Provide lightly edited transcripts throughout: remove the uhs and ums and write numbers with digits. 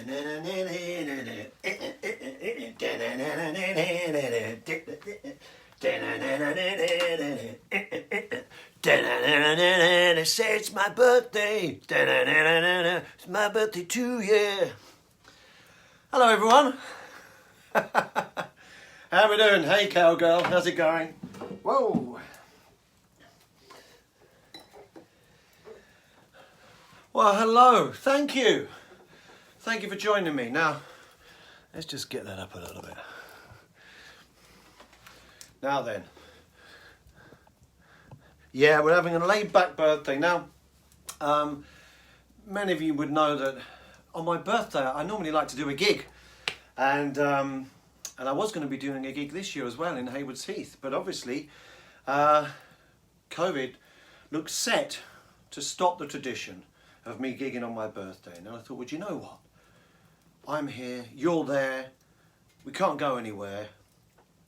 They say it's my birthday. It's my birthday too, yeah. Hello everyone. How we doing? Hey cowgirl, how's it going? Whoa. Well, hello. Thank you. Thank you for joining me. Now, let's just get that up a little bit. Now then. Yeah, we're having a laid-back birthday. Now, many of you would know that on my birthday, I normally like to do a gig. And I was going to be doing a gig this year as well in Haywards Heath. But obviously, COVID looks set to stop the tradition of me gigging on my birthday. And I thought, well, you know what? I'm here, you're there, we can't go anywhere.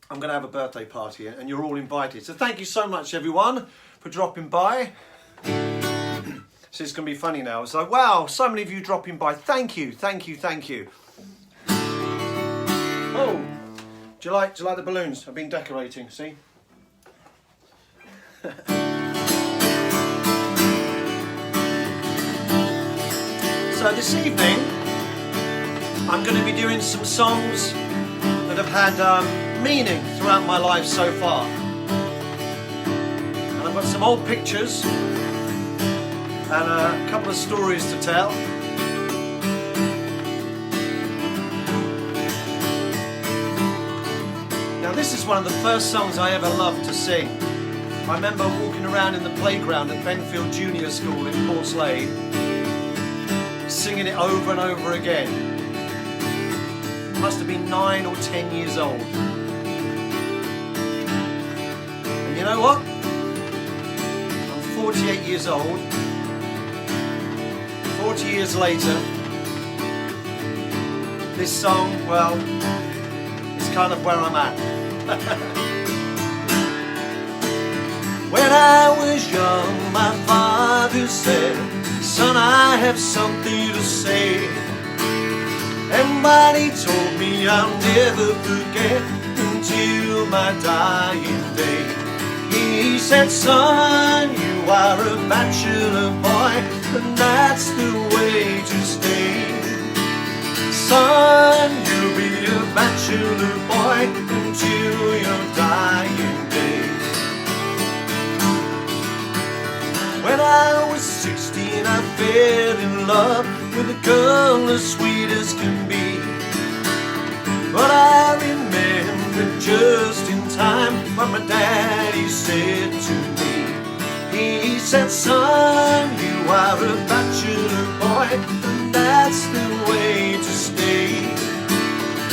I'm going to have a birthday party and you're all invited. So thank you so much, everyone, for dropping by. So it's going to be funny now. It's like, wow, so many of you dropping by. Thank you, thank you, thank you. Oh, do you like the balloons? I've been decorating, see? So this evening, I'm going to be doing some songs that have had meaning throughout my life so far. And I've got some old pictures and a couple of stories to tell. Now this is one of the first songs I ever loved to sing. I remember walking around in the playground at Benfield Junior School in Portslade, singing it over and over again. Must have been 9 or 10 years old. And you know what? I'm 48 years old. 40 years later, this song, well, it's kind of where I'm at. When I was young, my father said, "Son, I have something to say." And what he told me I'll never forget until my dying day. He said, "Son, you are a bachelor boy, and that's the way to stay. Son, you'll be a bachelor boy until your dying day." When I was 16, I fell in love with a girl as sweet as can be. But I remember just in time what my daddy said to me. He said, "Son, you are a bachelor boy, and that's the way to stay.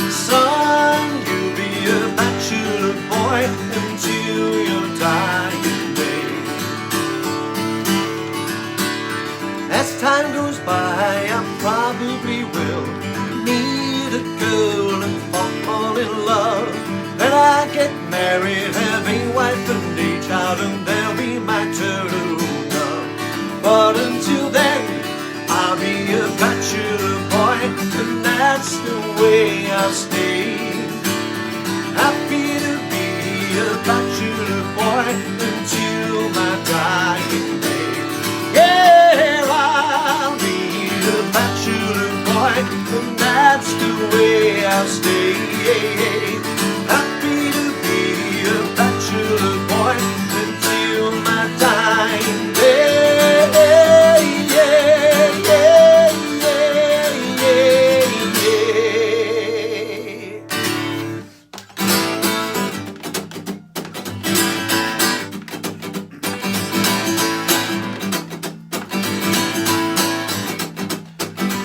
Son, you'll be a bachelor boy until your dying day." As time goes by, I probably will meet a girl and fall in love. Then I get married, have a wife and a child, and there'll be my turtle dove. But until then, I'll be a bachelor boy, and that's the way I'll stay. Happy to be a bachelor boy until my dying day. Yeah, I'll be a bachelor boy, and that's the way I'll stay. Happy to be a bachelor boy until my dying day.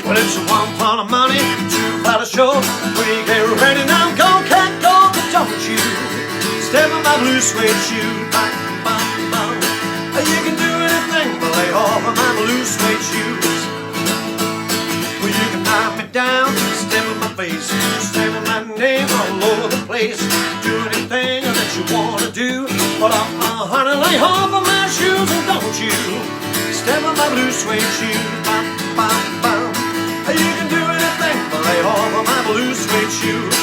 Well, it's a one pound of money, two pound of show. We get ready now, go cat, go, but don't you step on my blue suede shoe. Bang, bang, bang. You can do anything but lay off of my blue suede shoes. Well, you can knock me down, step on my face, step on my name all over the place. Do anything that you wanna do, but honey, lay off of my shoes, and don't you step on my blue suede shoes. Bang, bang, bang. You can do anything but blue suede shoes.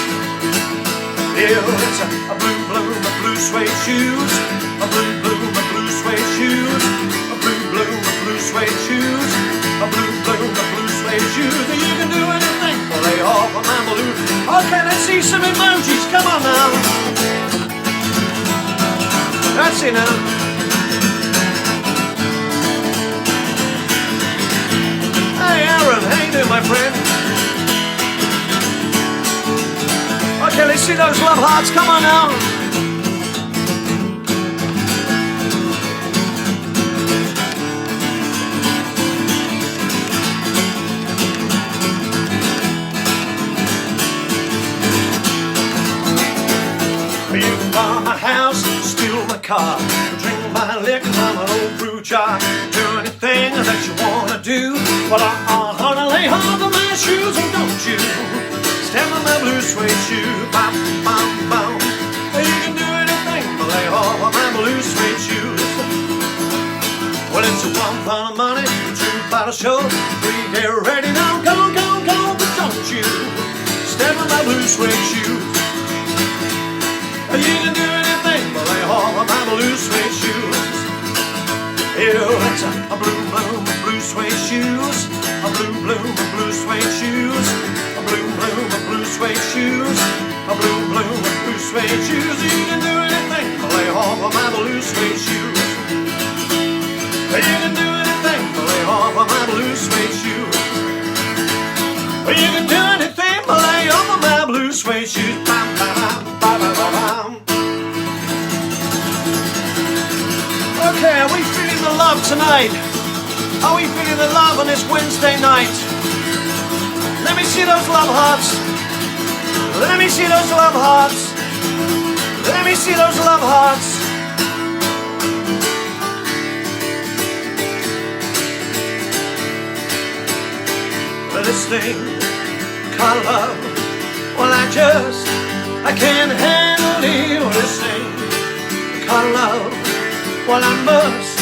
Yeah, it's a blue bloom of blue suede shoes. A blue bloom of blue suede shoes. A blue bloom of blue suede shoes. A blue bloom of blue suede shoes. You can do anything but lay off of my blue. Okay, let's see some emojis. Come on now. That's it now. Hey Aaron, how you doing, my friend? Okay, let's see those love hearts. Come on now. You can buy my house, steal my car, drink my liquor from an old fruit jar. Do anything that you wanna do, but I'll lay hold of my shoes, and don't you step on my blue suede shoe. Bam, bam, bam. You can do anything but lay hold of my blue suede shoes. Well, it's a one pound of money, two bottle show, three get ready now, go, go, go, but don't you step on my blue suede shoes. You can do anything but lay hold of my blue suede shoes. Yeah, it's a blue bloom of blue suede shoes. A blue bloom of blue suede shoes. A blue bloom of blue suede shoes. A blue bloom of blue suede shoes. You can do anything but lay hold of my blue suede shoes. You can do anything but lay hold of my blue suede shoes. You can do anything but lay hold of my blue suede shoes. Bam, bam, bam, bam, bam, bam. Okay, are we feeling the love tonight? Are we feeling the love on this Wednesday night? Let me see those love hearts. Let me see those love hearts. Let me see those love hearts. Well, this thing called love, well, I can't handle it. Well, this thing called love, well, I must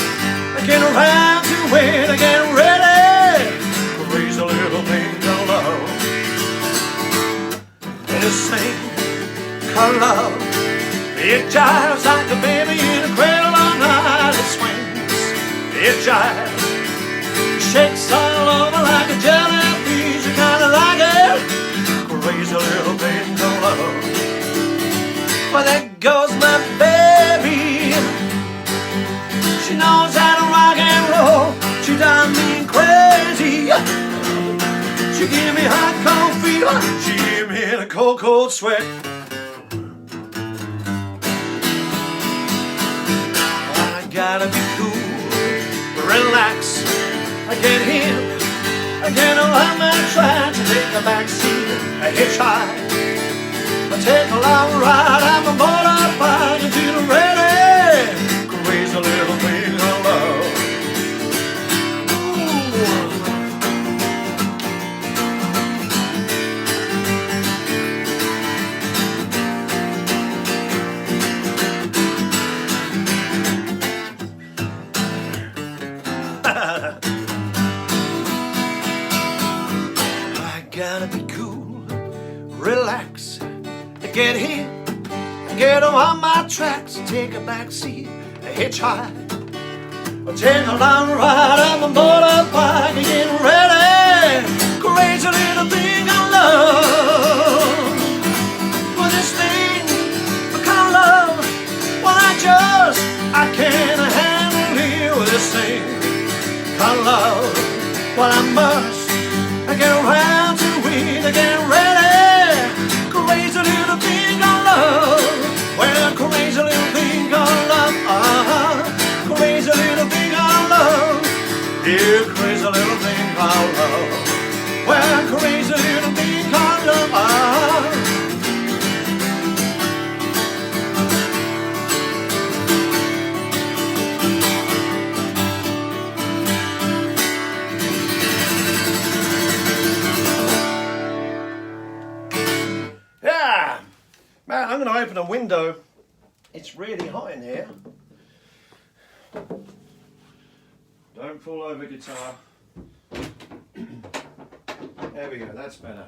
get around to it, I get ready to raise a little thing called love. And this thing called love, it jives like a baby in a cradle all night. It swings, it jives, shakes all over like a jellyfish. You kinda like it, raise a little thing called love. Well, there goes my baby. She knows how to rock and roll. She drives me crazy. She give me hot cold fever. She give me a cold, cold sweat. I gotta be cool, relax. I get him, I get around my track to take a back seat, a hitchhike. I take a long ride. I'm a motorbike until I'm ready. Raise a little thing of love. I gotta be cool, relax, get here, get on my tracks, take a back seat, hitchhike, or take a long ride on the motorbike and get ready. Crazy little thing I love. Well, this thing called love, well, I can't handle it. With this thing called love, well, I must get around to it, get ready. Crazy little thing I love. Well, crazy little thing called love. Crazy little thing I love. Yeah, crazy little thing called love. Well, crazy little thing called love. Yeah, man, I'm going to open a window. It's really hot in here. Don't fall over, guitar. There we go, that's better.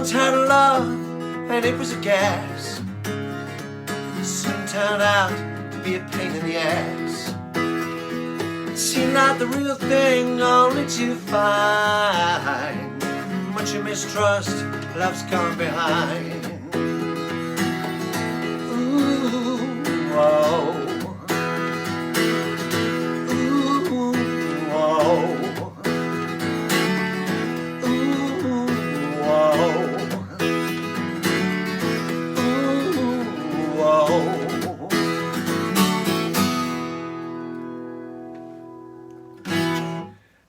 once had a love, and it was a gas. Soon turned out to be a pain in the ass. It seemed like the real thing, only to find much you mistrust, love's coming behind. Ooh, whoa. Ooh, whoa. Ooh, whoa. Ooh, whoa.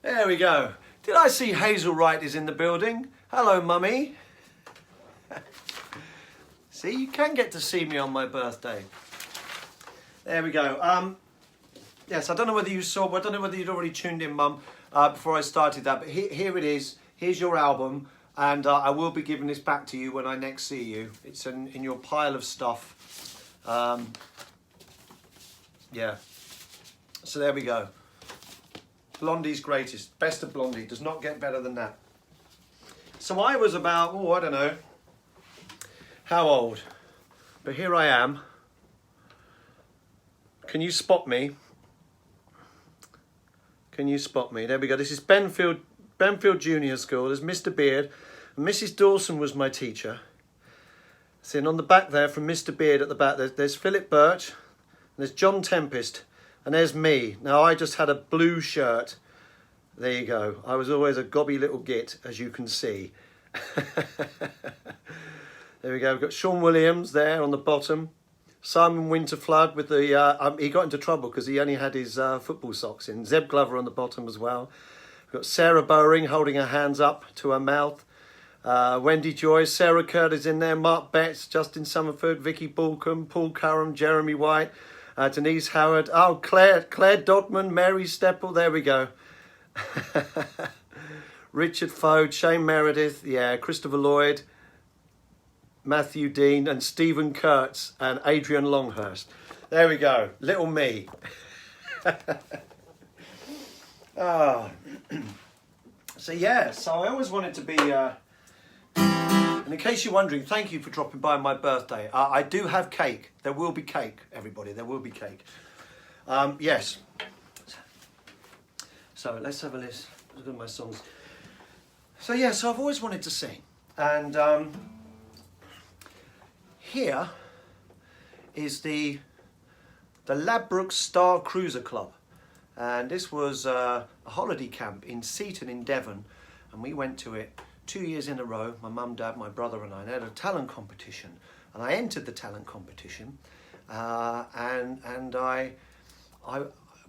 There we go. Did I see Hazel Wright is in the building? Hello, Mummy. See, you can get to see me on my birthday. There we go. Yes, I don't know whether you saw, I don't know whether you'd already tuned in, Mum, before I started that, but here it is. Here's your album, and I will be giving this back to you when I next see you. It's in your pile of stuff. Yeah. So there we go. Blondie's greatest. Best of Blondie. Does not get better than that. So I was about, I don't know how old, but here I am. Can you spot me? Can you spot me? There we go. This is Benfield Junior School. There's Mr. Beard. And Mrs. Dawson was my teacher. See, and on the back there, from Mr. Beard at the back, there's Philip Birch, and there's John Tempest, and there's me. Now, I just had a blue shirt. There you go. I was always a gobby little git, as you can see. There we go. We've got Sean Williams there on the bottom. Simon Winterflood with the... he got into trouble because he only had his football socks in. Zeb Glover on the bottom as well. We've got Sarah Bowring holding her hands up to her mouth. Wendy Joyce, Sarah Curtis in there, Mark Betts, Justin Summerford, Vicky Balcombe, Paul Curran, Jeremy White, Denise Howard, Claire Dodman, Mary Stepple, there we go. Richard Fode, Shane Meredith, yeah, Christopher Lloyd, Matthew Dean, and Stephen Kurtz, and Adrian Longhurst. There we go, little me. So yeah, so I always wanted to be... And in case you're wondering, thank you for dropping by my birthday. I do have cake. There will be cake, everybody. There will be cake. Yes. So let's have a list. Look at my songs. So yeah, so I've always wanted to sing. And here is the Ladbroke Star Cruiser Club. And this was a holiday camp in Seaton in Devon. And we went to it 2 years in a row, my mum, dad, my brother and I, had a talent competition, and I entered the talent competition,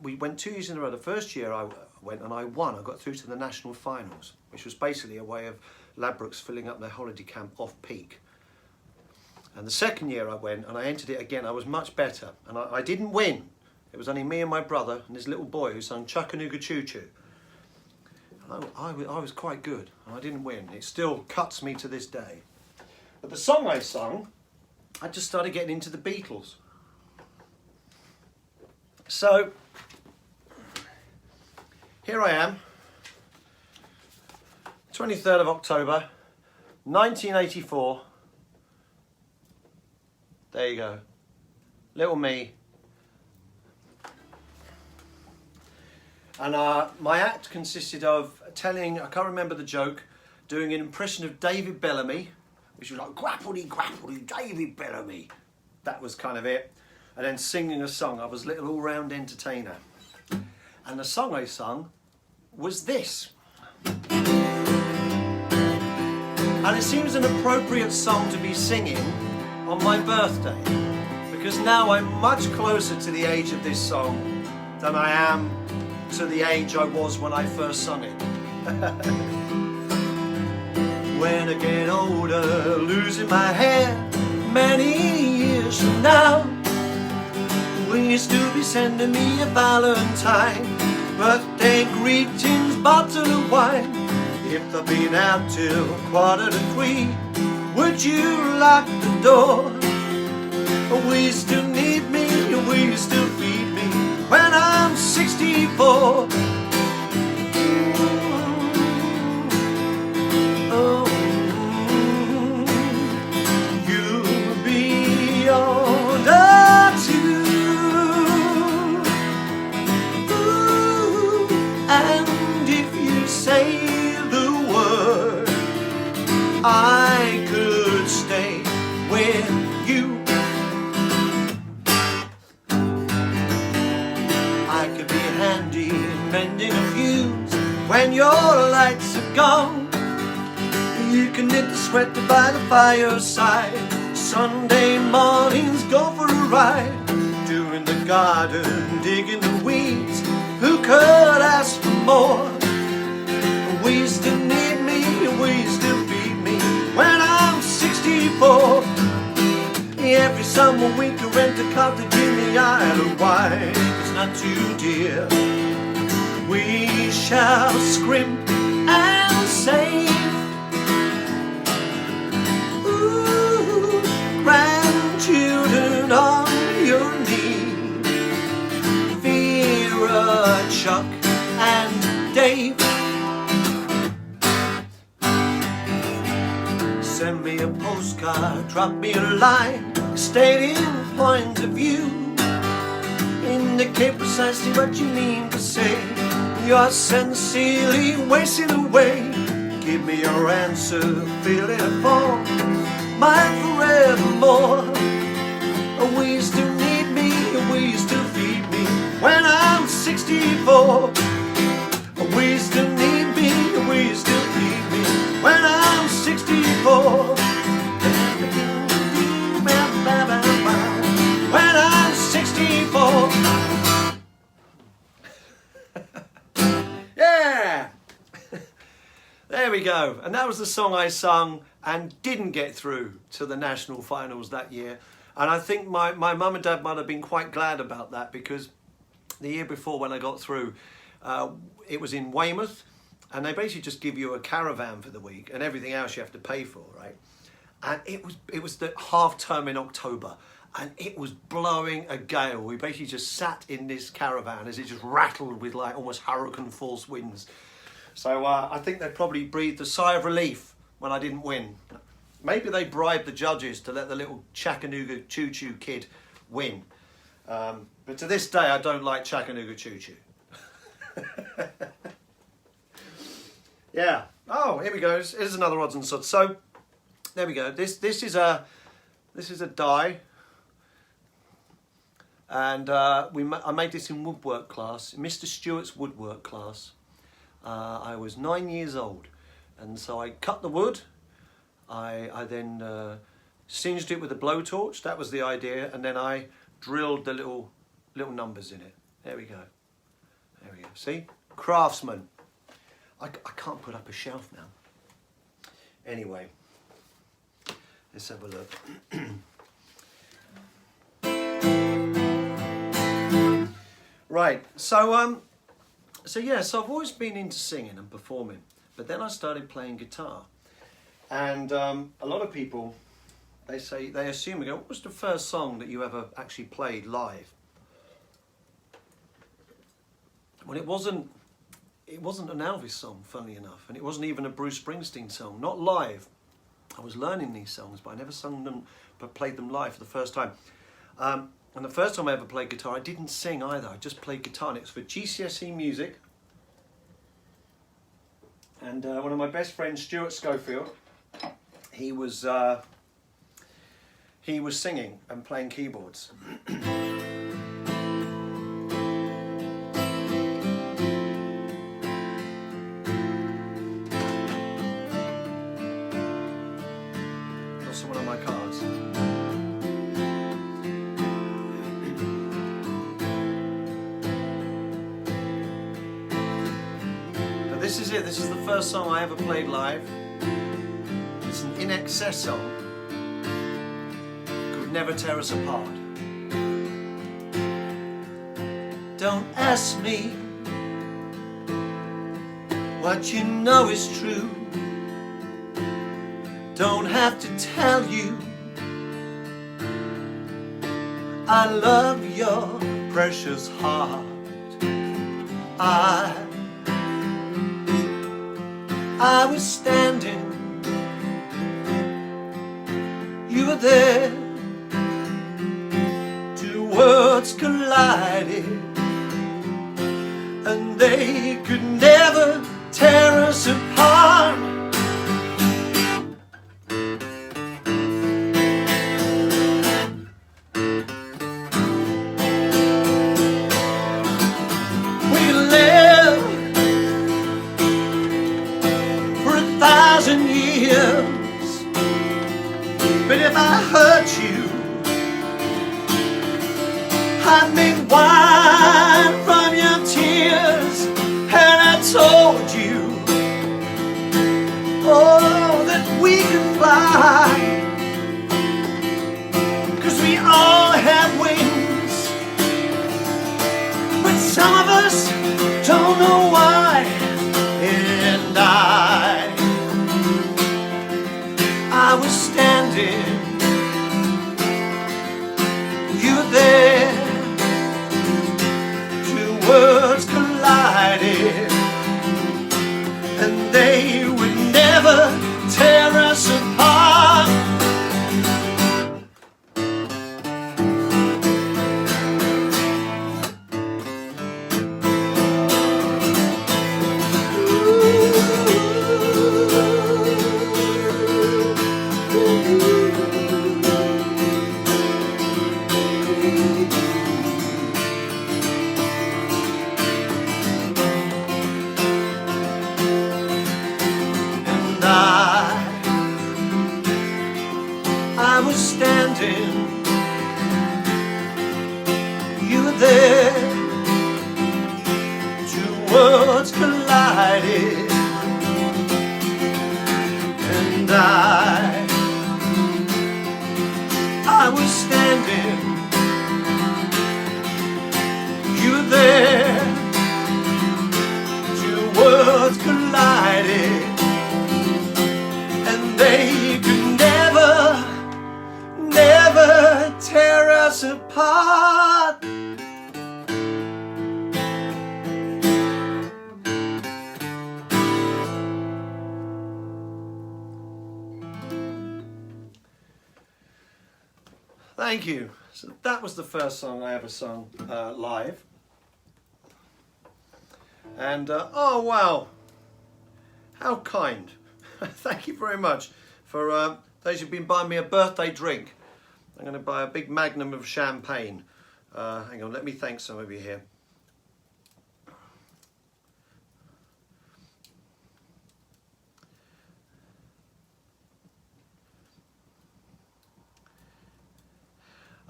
we went 2 years in a row. The first year I went and I won. I got through to the national finals, which was basically a way of Ladbrokes filling up their holiday camp off peak. And the second year I went and I entered it again. I was much better, and I didn't win. It was only me and my brother and this little boy who sang Chuckanooga Choo Choo. I was quite good, and I didn't win. It still cuts me to this day. But the song I sung, I just started getting into the Beatles. So, here I am, 23rd of October, 1984. There you go. Little me. And my act consisted of telling, I can't remember the joke, doing an impression of David Bellamy, which was like, grappledy, grappledy, David Bellamy. That was kind of it. And then singing a song. I was a little all-round entertainer. And the song I sung was this. And it seems an appropriate song to be singing on my birthday, because now I'm much closer to the age of this song than I am to the age I was when I first sung it. When I get older, losing my hair, many years from now, will you still be sending me a Valentine, birthday greetings, bottle of wine? If I've been out till 2:45, would you lock the door? Will you still need me? Will you still feed me when I'm 64? Oh, extending a fuse when your lights are gone. You can knit the sweater by the fireside. Sunday mornings go for a ride, doing the garden, digging the weeds. Who could ask for more? We still need me, we still feed me when I'm 64. Every summer we can rent a cottage in the Isle of Wight. It's not too dear. We shall scrimp and save. Ooh, grandchildren on your knee. Vera, Chuck and Dave. Send me a postcard, drop me a line, stating point of view. Indicate precisely what you mean to say. You're sincerely wasting away. Give me your answer, fill in a form. Mine forevermore. We still need me, we still feed me when I'm 64. We still need me, we still feed me when I'm 64. When I'm 64. Yeah! There we go. And that was the song I sung and didn't get through to the national finals that year. And I think my mum and dad might have been quite glad about that, because the year before when I got through, it was in Weymouth, and they basically just give you a caravan for the week and everything else you have to pay for, right? And it was the half term in October, and it was blowing a gale. We basically just sat in this caravan as it just rattled with like almost hurricane force winds. So I think they probably breathed a sigh of relief when I didn't win. Maybe they bribed the judges to let the little Chattanooga Choo Choo kid win. But to this day, I don't like Chattanooga Choo Choo. Yeah. Oh, here we go. Here's another odds and sods. So there we go. This is a die, and I made this in woodwork class, Mr. Stewart's woodwork class. I was 9 years old, and so I cut the wood. I then singed it with a blowtorch. That was the idea, and then I drilled the little numbers in it. There we go. There we go. See, craftsman. I can't put up a shelf now. Anyway, let's have a look. Right. So yeah. So I've always been into singing and performing, but then I started playing guitar. And a lot of people, they assume, what was the first song that you ever actually played live? Well, it wasn't an Elvis song, funnily enough, and it wasn't even a Bruce Springsteen song, not live. I was learning these songs, but I never sung them, but played them live for the first time. And the first time I ever played guitar, I didn't sing either, I just played guitar, and it was for GCSE music. And one of my best friends, Stuart Schofield, he was singing and playing keyboards. Also one of my cards. But this is it. This is the first song I ever played live. It's an In Excess song. Could never tear us apart. Don't ask me what you know is true. Don't have to tell you I love your precious heart. I was standing, you were there, two words collided, and they could never tear us apart. We live made wine from your tears, and I told you, oh, that we could fly, 'cause we all have wings, but some of us don't know why. And I was standing, you were there, two words collided, and they would never tear us apart. I was standing, you were there, two words collided, and I was standing, you were there, two words collided, and they could never tear us apart. Thank you. So that was the first song I ever sung live. And oh wow, how kind. Thank you very much for those who've been buying me a birthday drink. I'm going to buy a big magnum of champagne. Hang on, let me thank some of you here.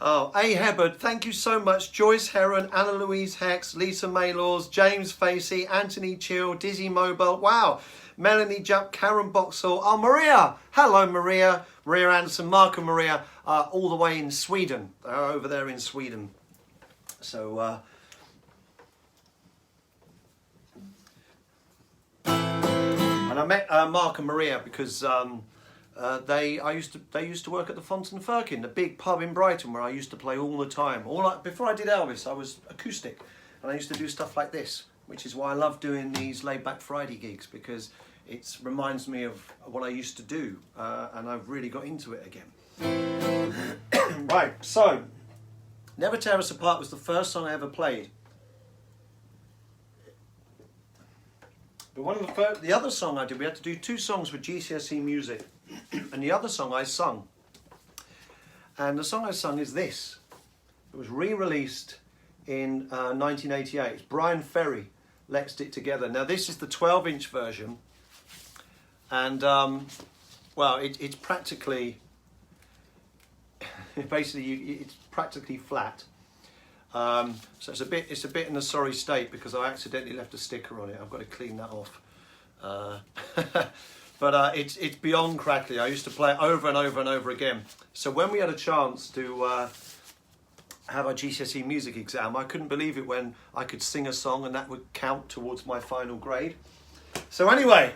Oh, A. Hebbard, thank you so much. Joyce Heron, Anna Louise Hex, Lisa Maylaws, James Facey, Anthony Chill, Dizzy Mobile. Wow. Melanie Jupp, Karen Boxall. Oh, Maria. Hello, Maria. Maria Anderson, Mark and Maria, all the way in Sweden. They're over there in Sweden. So, and I met Mark and Maria because they used to work at the Fontaine Firkin, the big pub in Brighton where I used to play all the time. Before I did Elvis, I was acoustic, and I used to do stuff like this, which is why I love doing these Laid Back Friday gigs, because it reminds me of what I used to do, and I've really got into it again. Right, so Never Tear Us Apart was the first song I ever played. But the other song I did, we had to do two songs for GCSE music, and the other song I sung. And the song I sung is this. It was re-released in 1988. Brian Ferry lexed it together. Now this is the 12-inch version, and well, it's practically, basically, it's practically flat. So it's a bit in a sorry state because I accidentally left a sticker on it. I've got to clean that off. But it's beyond crackly. I used to play it over and over and over again. So when we had a chance to have our GCSE music exam, I couldn't believe it when I could sing a song and that would count towards my final grade. So anyway,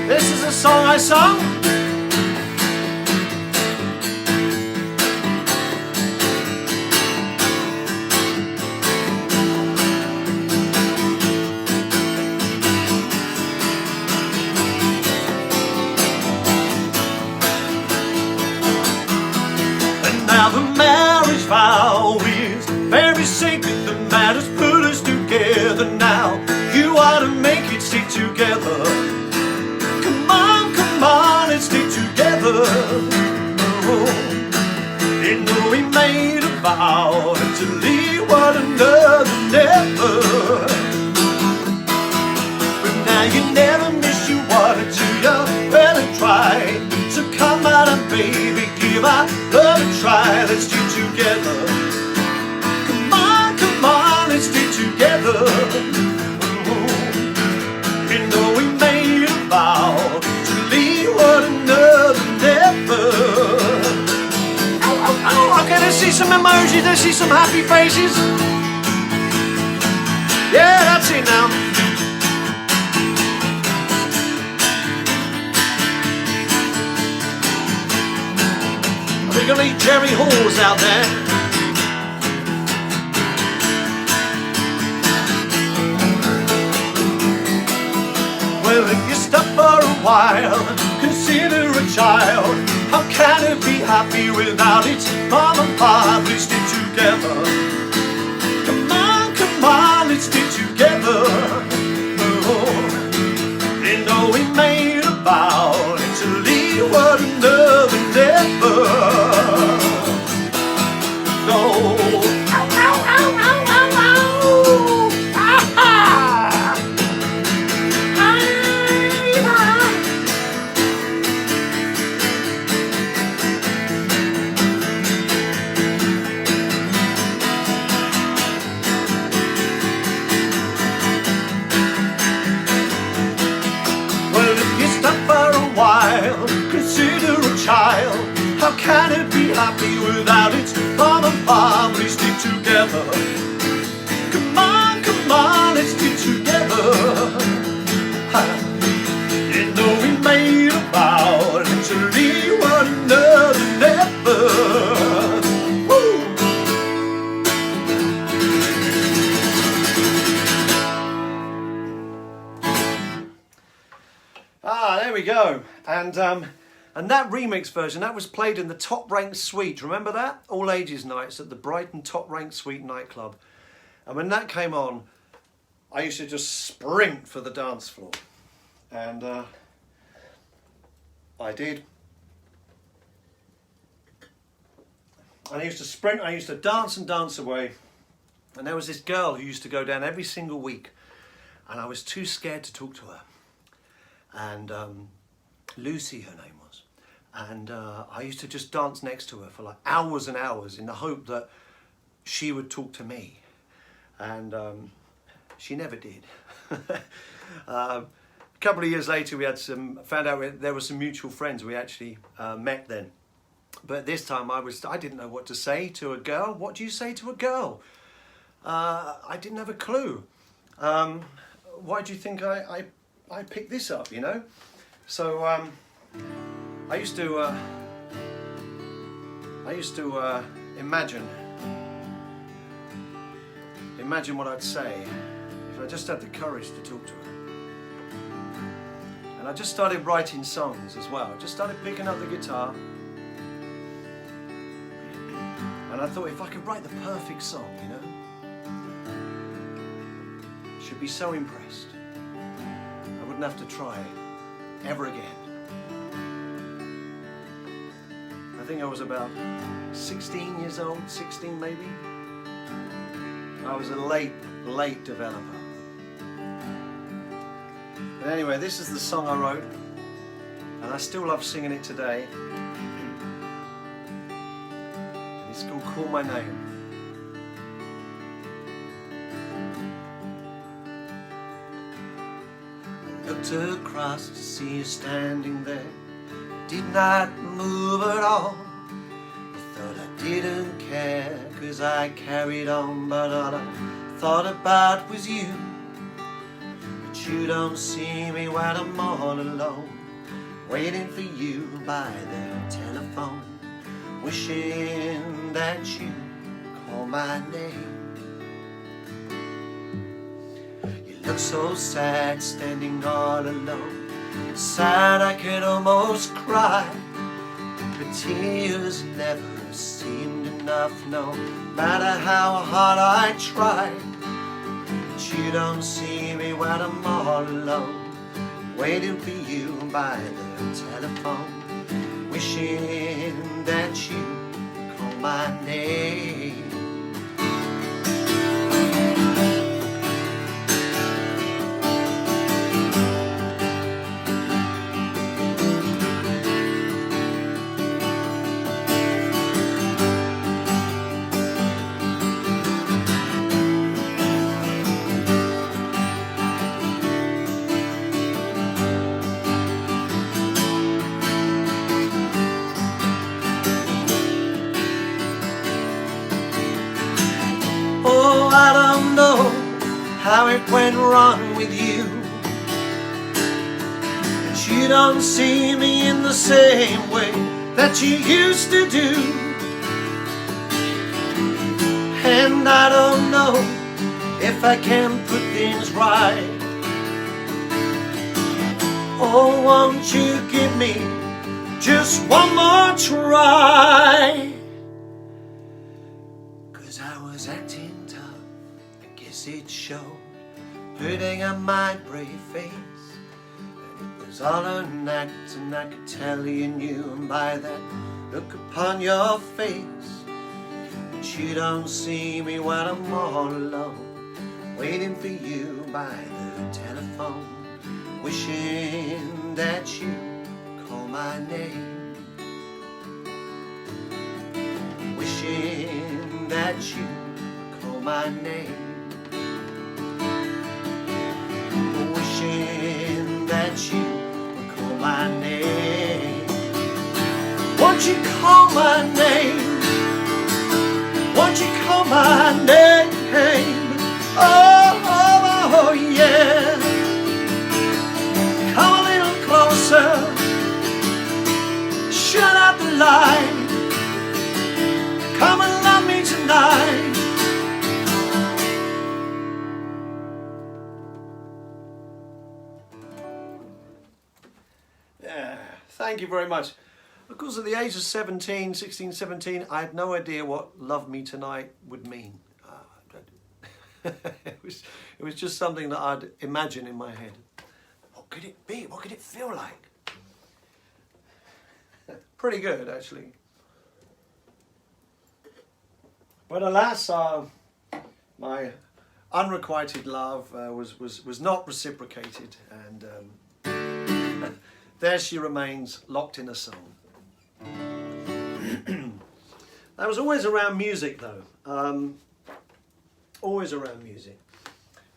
this is a song I sung. Now the marriage vow is very sacred. The matter's put us together now. You ought to make it stick together. Come on, and stick together. Oh, you know we made a vow to leave one another never. But now you never miss you wanted to, you better try. So come on, baby, give our love a try. Let's do together. Come on, let's stick together. You know we made a vow to leave one another never. Okay, let's see some emojis, let's see some happy faces. Yeah, that's it now. We're gonna need Jerry Halls out there. Well, if you stop for a while, consider a child. How can it be happy without its mom and pop? Let's stick together. Come on, let's stick together. Oh, you know we made a vow to leave one another never. No. Ow, ow, ow, ow, ow, ow. Ah-ha. Well, if you stop for a while, consider a child. How can it be happy without its mom and pop? We stick together. Come on, let's stick together. You know we made a vow to leave one another never. Woo. There we go. And that remix version, that was played in the Top Ranked Suite. Remember that? All ages nights at the Brighton Top Ranked Suite nightclub. And when that came on, I used to just sprint for the dance floor. And I did. And I used to sprint, I used to dance and dance away. And there was this girl who used to go down every single week. And I was too scared to talk to her. And Lucy, her name was. And I used to just dance next to her for like hours and hours in the hope that she would talk to me. And she never did. A couple of years later, we had found out there were some mutual friends. We actually met then. But this time I didn't know what to say to a girl. What do you say to a girl? I didn't have a clue. Why do you think I picked this up, you know? So I used to imagine what I'd say if I just had the courage to talk to her. And I just started writing songs as well. Just started picking up the guitar. And I thought if I could write the perfect song, you know, she'd be so impressed. I wouldn't have to try ever again. I think I was about 16 years old, 16 maybe. I was a late developer. But anyway, this is the song I wrote, and I still love singing it today. And it's called Call My Name. I looked across to see you standing there. Did not move at all. I thought I didn't care, 'cause I carried on, but all I thought about was you. But you don't see me when I'm all alone, waiting for you by the telephone, wishing that you call my name. You look so sad, standing all alone. Sad I could almost cry, but tears never seemed enough, no matter how hard I tried. But you don't see me when I'm all alone, waiting for you by the telephone, wishing that you call my name. Oh, I don't know how it went wrong with you, but you don't see me in the same way that you used to do. And I don't know if I can put things right. Oh, won't you give me just one more try? 'Cause I was acting tough, I guess it showed, putting on my brave face. And it was all an act, and I could tell you knew, and by that look upon your face. But you don't see me when I'm all alone, waiting for you by the telephone, wishing that you call my name, wishing that you call my name, wishing that you call my name. Won't you call my name? Won't you call my name? Oh, oh, oh yeah. Come a little closer, shut out the light, come and love me tonight. Yeah, thank you very much. Of course, at the age of 16, 17, I had no idea what "Love Me Tonight" would mean. It was just something that I'd imagine in my head. What could it be? What could it feel like? Pretty good, actually. But alas, my unrequited love was not reciprocated, and there she remains, locked in a song. That was always around music, though. Always around music,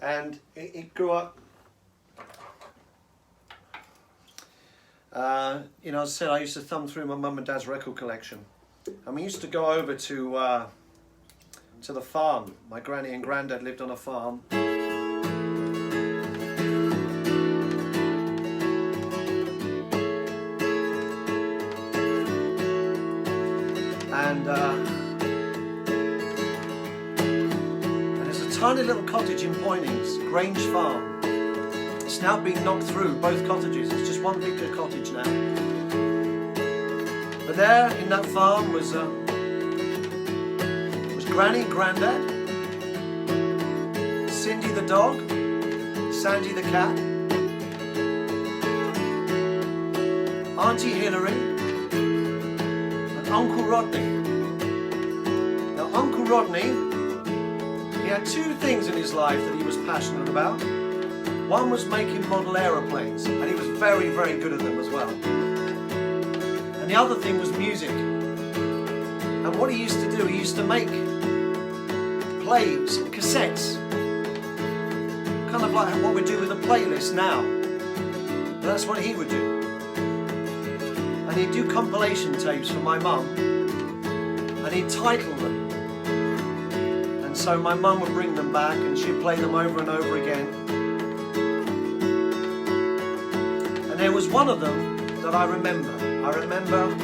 and it grew up. You know, as I said, I used to thumb through my mum and dad's record collection, and we used to go over to the farm. My granny and granddad lived on a farm. And there's a tiny little cottage in Poynings, Grange Farm. It's now been knocked through, both cottages. It's just one big cottage now. But there in that farm was Granny, Grandad, Cindy the dog, Sandy the cat, Auntie Hilary, and Uncle Rodney. Now Uncle Rodney, he had two things in his life that he was passionate about. One was making model aeroplanes, and he was very, very good at them as well. And the other thing was music. And what he used to do, he used to make plays, cassettes, kind of like what we do with a playlist now. But that's what he would do. And he'd do compilation tapes for my mum, and he'd title them. And so my mum would bring them back, and she'd play them over and over again. And there was one of them that I remember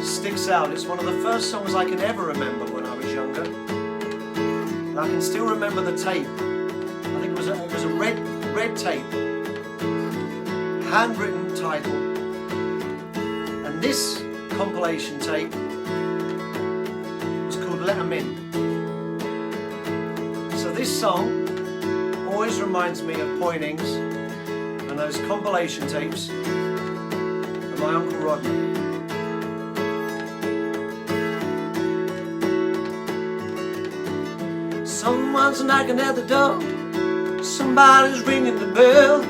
sticks out. It's one of the first songs I can ever remember when I was younger. And I can still remember the tape. I think it was a red tape, handwritten title. And this compilation tape was called Let 'Em In. So this song always reminds me of Poynings and those compilation tapes of my Uncle Rodney. Someone's knocking at the door, somebody's ringing the bell.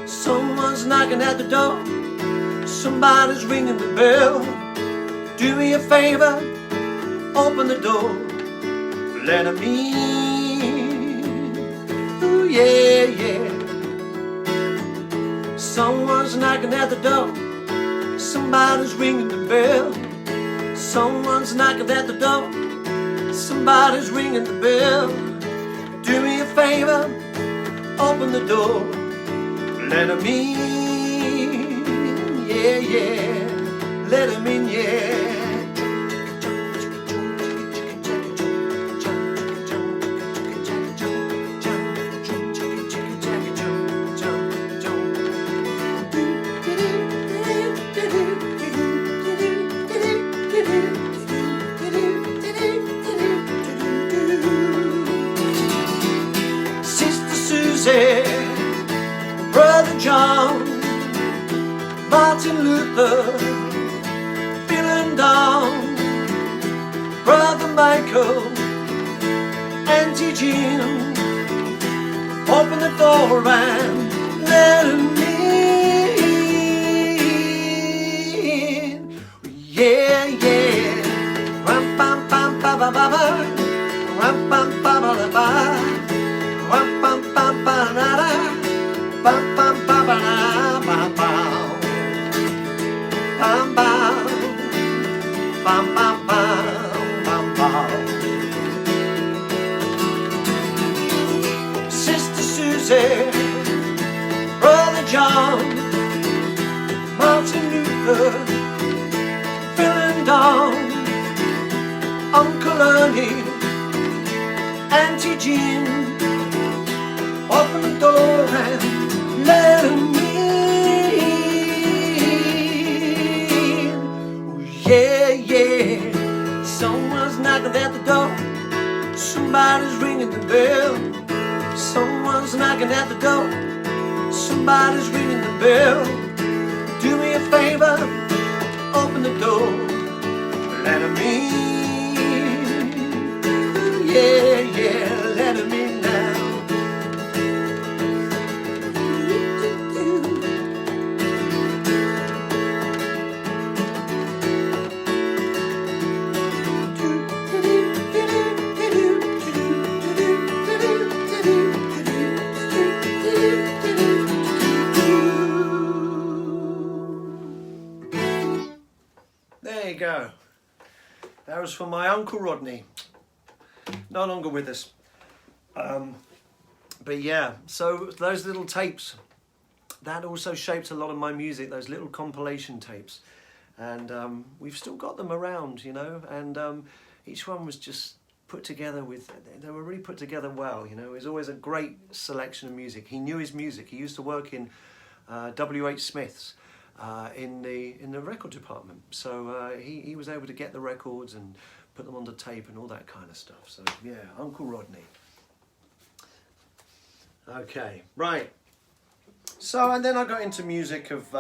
Someone's knocking at the door, somebody's ringing the bell. Do me a favor, open the door, let 'em in. Ooh yeah, yeah. Someone's knocking at the door, somebody's ringing the bell. Someone's knocking at the door, somebody's ringing the bell. favor, open the door, let him in, yeah, yeah, let him in, yeah. Brother John, Martin Luther, feeling down, Brother Michael, Auntie Jean, open the door and let him in, yeah, yeah, ram pam pam pa ba ba ba, ram pam pa ba ba ba, ram pam pam pa na na. Bam bam bam bam bam bam bam bam bam bam bam. Sister Susie, Brother John, Martin Luther, feeling down, Uncle Ernie, Auntie Jean, open the door and let him in, oh, yeah, yeah. Someone's knocking at the door, somebody's ringing the bell. Someone's knocking at the door, somebody's ringing the bell. Do me a favor, open the door, let him in, yeah, yeah, let him in now. There you go. That was for my Uncle Rodney. No longer with us. But yeah, so those little tapes, that also shaped a lot of my music, those little compilation tapes. And we've still got them around, you know, and each one was just put together with, they were really put together well, you know. It was always a great selection of music. He knew his music. He used to work in W.H. Smith's. In the record department, so he was able to get the records and put them onto tape and all that kind of stuff. So yeah, Uncle Rodney. Okay, right. So and then I got into music of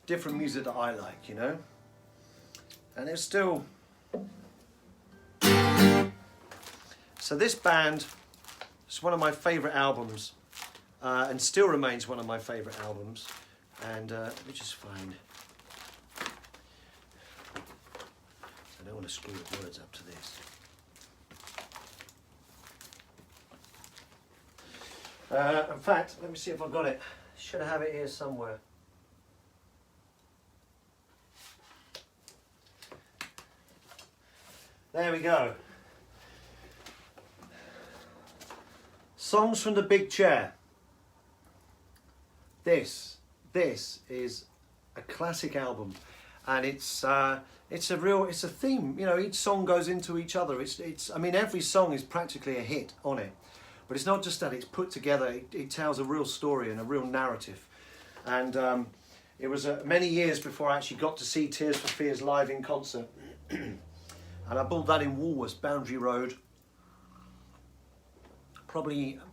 different music that I like, you know, and it's still. So this band is one of my favourite albums. And still remains one of my favourite albums. And let me just find. I don't want to screw the words up to this. In fact, let me see if I got it. Should have it here somewhere. There we go. Songs from the Big Chair. This is a classic album, and it's a theme. You know, each song goes into each other. I mean, every song is practically a hit on it, but it's not just that. It's put together. It tells a real story and a real narrative, and it was many years before I actually got to see Tears for Fears live in concert, and I bought that in Woolworths, Boundary Road.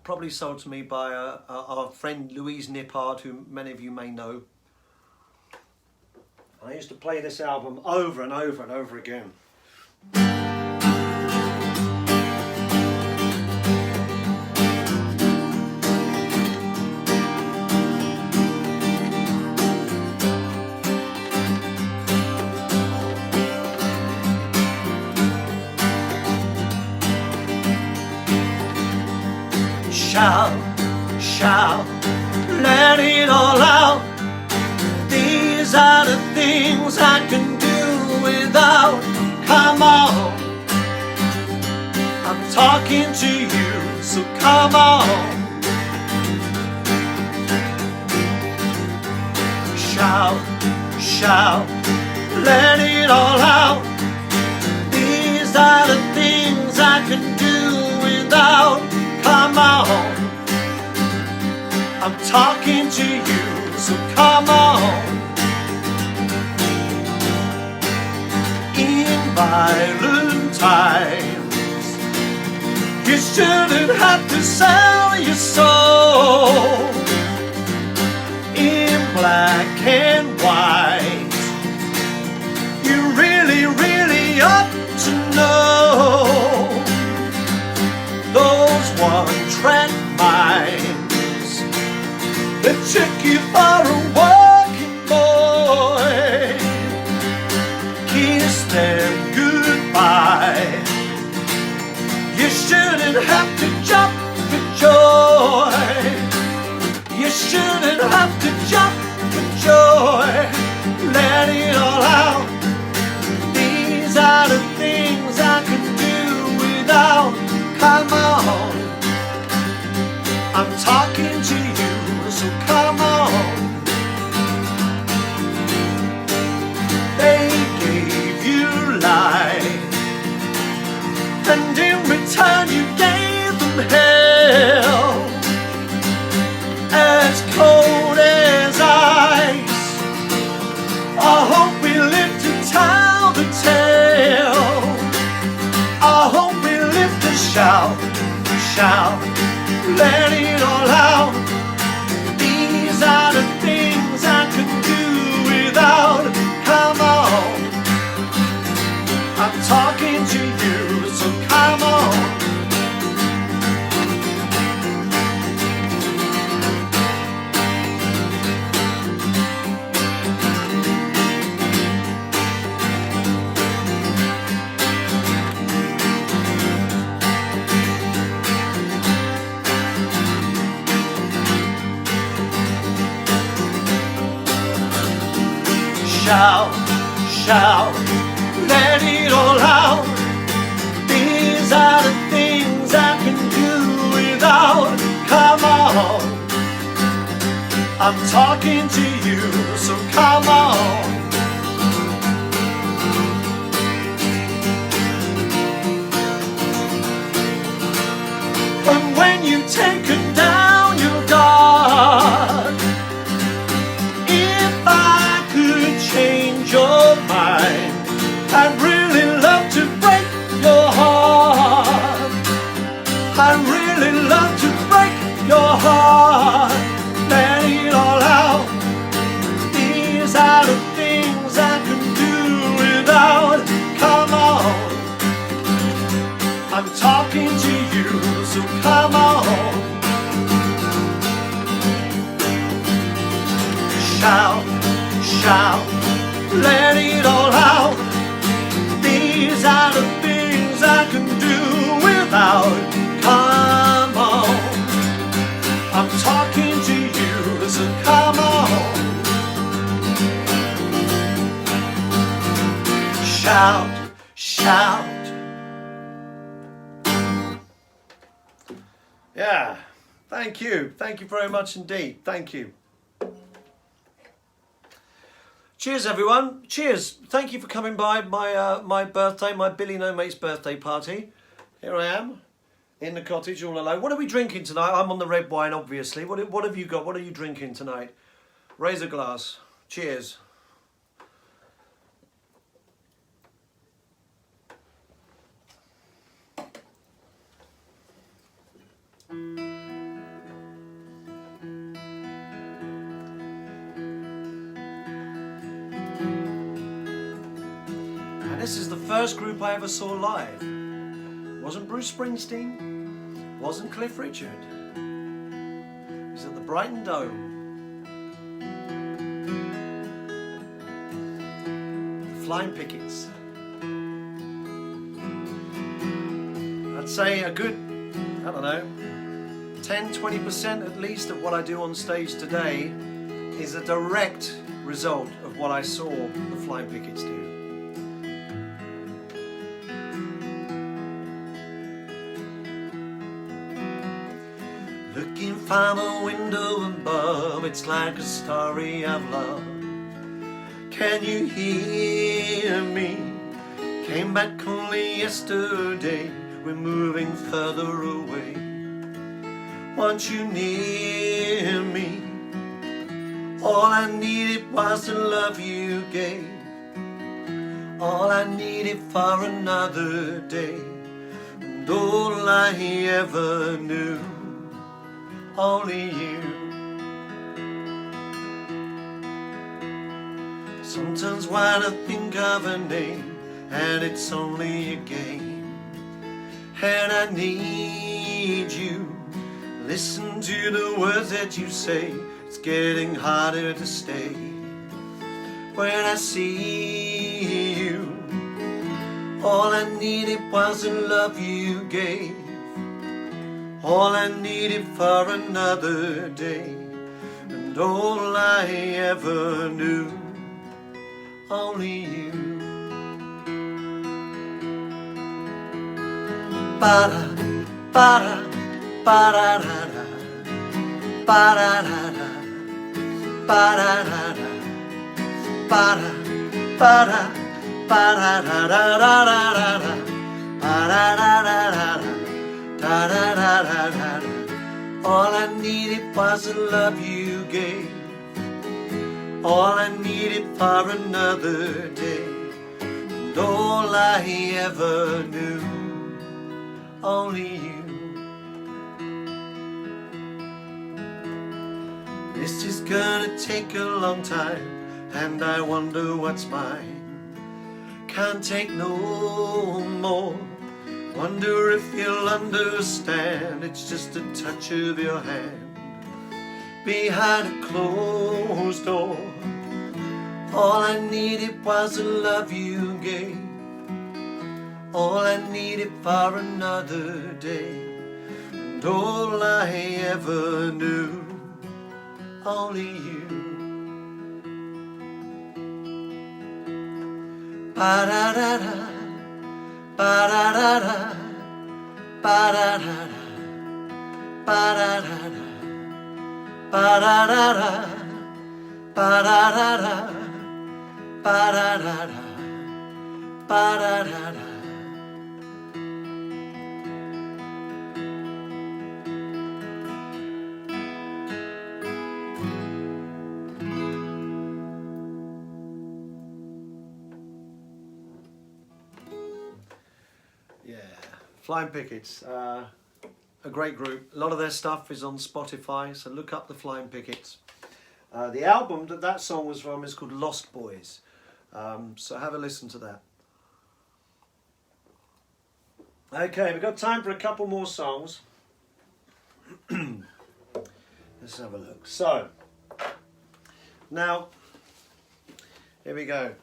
Probably sold to me by our friend Louise Nippard, who many of you may know. I used to play this album over and over and over again. Shout, let it all out. These are the things I can do without. Come on, I'm talking talking to you, so come on. Shout, shout, let it all out. These are the things I can do without. Come on, I'm talking to you, so come on. In violent times, you shouldn't have to sell your soul. In black and white, you really, really ought to know. Those one-track minds that took you for a walking boy, kiss them goodbye. You shouldn't have to jump for joy. You shouldn't have to jump for joy. Let it all out. These are the things I can do without. Come on, I'm talking to you, so come on. They gave you life, and in return you gave them hell. As cold as ice, I hope we live to tell the tale. I hope we live to shout, shout, let it all out. These are the things I can do without. Come on, I'm talking to you, so come on. Shout, shout, let it all out. These are the things I can do without. Come on, I'm talking to you, so come on. And when you take it down your guard, if I could change your mind, I'd really love to break your heart. I'd really love to break your heart. Let it all out. These are the things I can do without. Come on, I'm talking to you, so come on. Shout, shout, let it all out. These are the things I can do without. Come on, I'm talking to you, so come on. Shout, shout. Yeah, thank you. Thank you very much indeed. Thank you. Cheers, everyone. Cheers. Thank you for coming by my birthday, my Billy No Mate's birthday party. Here I am in the cottage all alone. What are we drinking tonight? I'm on the red wine, obviously. What have you got? What are you drinking tonight? Raise a glass. Cheers. This is the first group I ever saw live. Wasn't Bruce Springsteen, wasn't Cliff Richard. It was at the Brighton Dome. The Flying Pickets. I'd say a good, I don't know, 10-20% at least of what I do on stage today is a direct result of what I saw the Flying Pickets do. From a window above, it's like a story of love. Can you hear me? Came back only yesterday. We're moving further away. Want you near me? All I needed was the love you gave. All I needed for another day. And all I ever knew, only you. Sometimes when I think of a name, and it's only a game, and I need you. Listen to the words that you say, it's getting harder to stay. When I see you, all I needed was the love you gave. All I needed for another day. And all I ever knew, only you. Ba-da, ba-da, ba-da-da-da, ba-da-da-da, ba-da-da-da, ba-da, ba-da, ba-da-da-da-da-da-da, ba-da-da-da-da-da, da-da-da-da-da. All I needed was the love you gave. All I needed for another day. And all I ever knew, only you. This is gonna take a long time, and I wonder what's mine. Can't take no more. Wonder if you'll understand. It's just a touch of your hand behind a closed door. All I needed was the love you gave. All I needed for another day. And all I ever knew, only you. Ba-da-da-da, ba-da-da-da, ba-da-da-da, ba-da-da-da, ba-da-da-da, ba-da-da-da, ba-da-da-da, ba-da-da-da. Yeah, Flying Pickets, a great group. A lot of their stuff is on Spotify, so look up the Flying Pickets. The album that song was from is called Lost Boys, so have a listen to that. Okay, we've got time for a couple more songs. Let's have a look. So, now, here we go.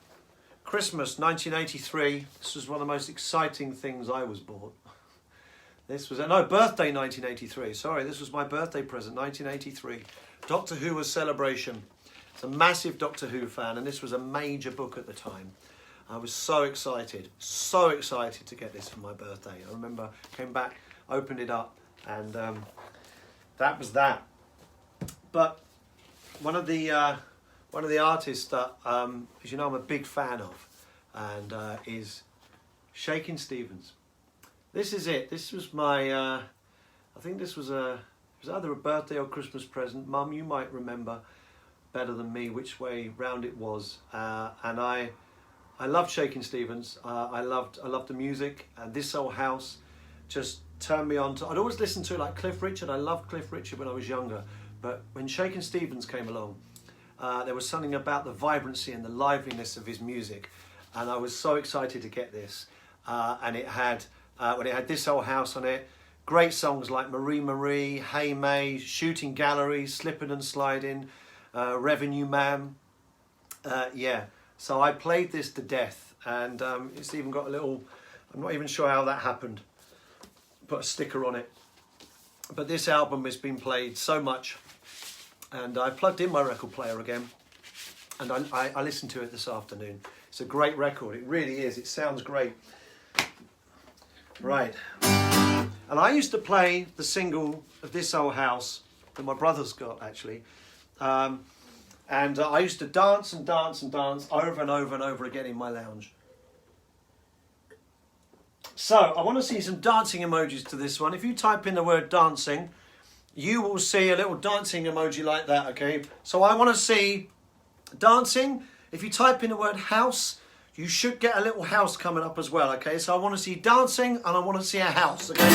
Christmas 1983. This was one of the most exciting things I was bought. This was, no, birthday 1983. Sorry, this was my birthday present, 1983. Doctor Who was Celebration. It's a massive Doctor Who fan, and this was a major book at the time. I was so excited to get this for my birthday. I remember, came back, opened it up, and that was that. But one of the artists that, as you know, I'm a big fan of, and is Shakin' Stevens. This is it. This was my, I think this was it was either a birthday or Christmas present. Mum, you might remember better than me which way round it was. And I loved Shakin' Stevens. I loved the music, and This Old House just turned me on to. I'd always listened to like Cliff Richard. I loved Cliff Richard when I was younger, but when Shakin' Stevens came along, there was something about the vibrancy and the liveliness of his music, and I was so excited to get this. And it had when it had This Old House on it, great songs like Marie Marie, Hey May, Shooting Gallery, Slippin' and Sliding, Revenue Man. Yeah, so I played this to death, and it's even got a little, I'm not even sure how that happened, put a sticker on it. But this album has been played so much, and I plugged in my record player again, and I listened to it this afternoon. It's a great record, it really is, it sounds great. Right, and I used to play the single of This Old House that my brother's got, actually. And I used to dance and dance and dance over and over and over again in my lounge. So I want to see some dancing emojis to this one. If you type in the word dancing, you will see a little dancing emoji like that, okay? So I want to see dancing. If you type in the word house, you should get a little house coming up as well, okay? So I want to see dancing and I want to see a house, okay?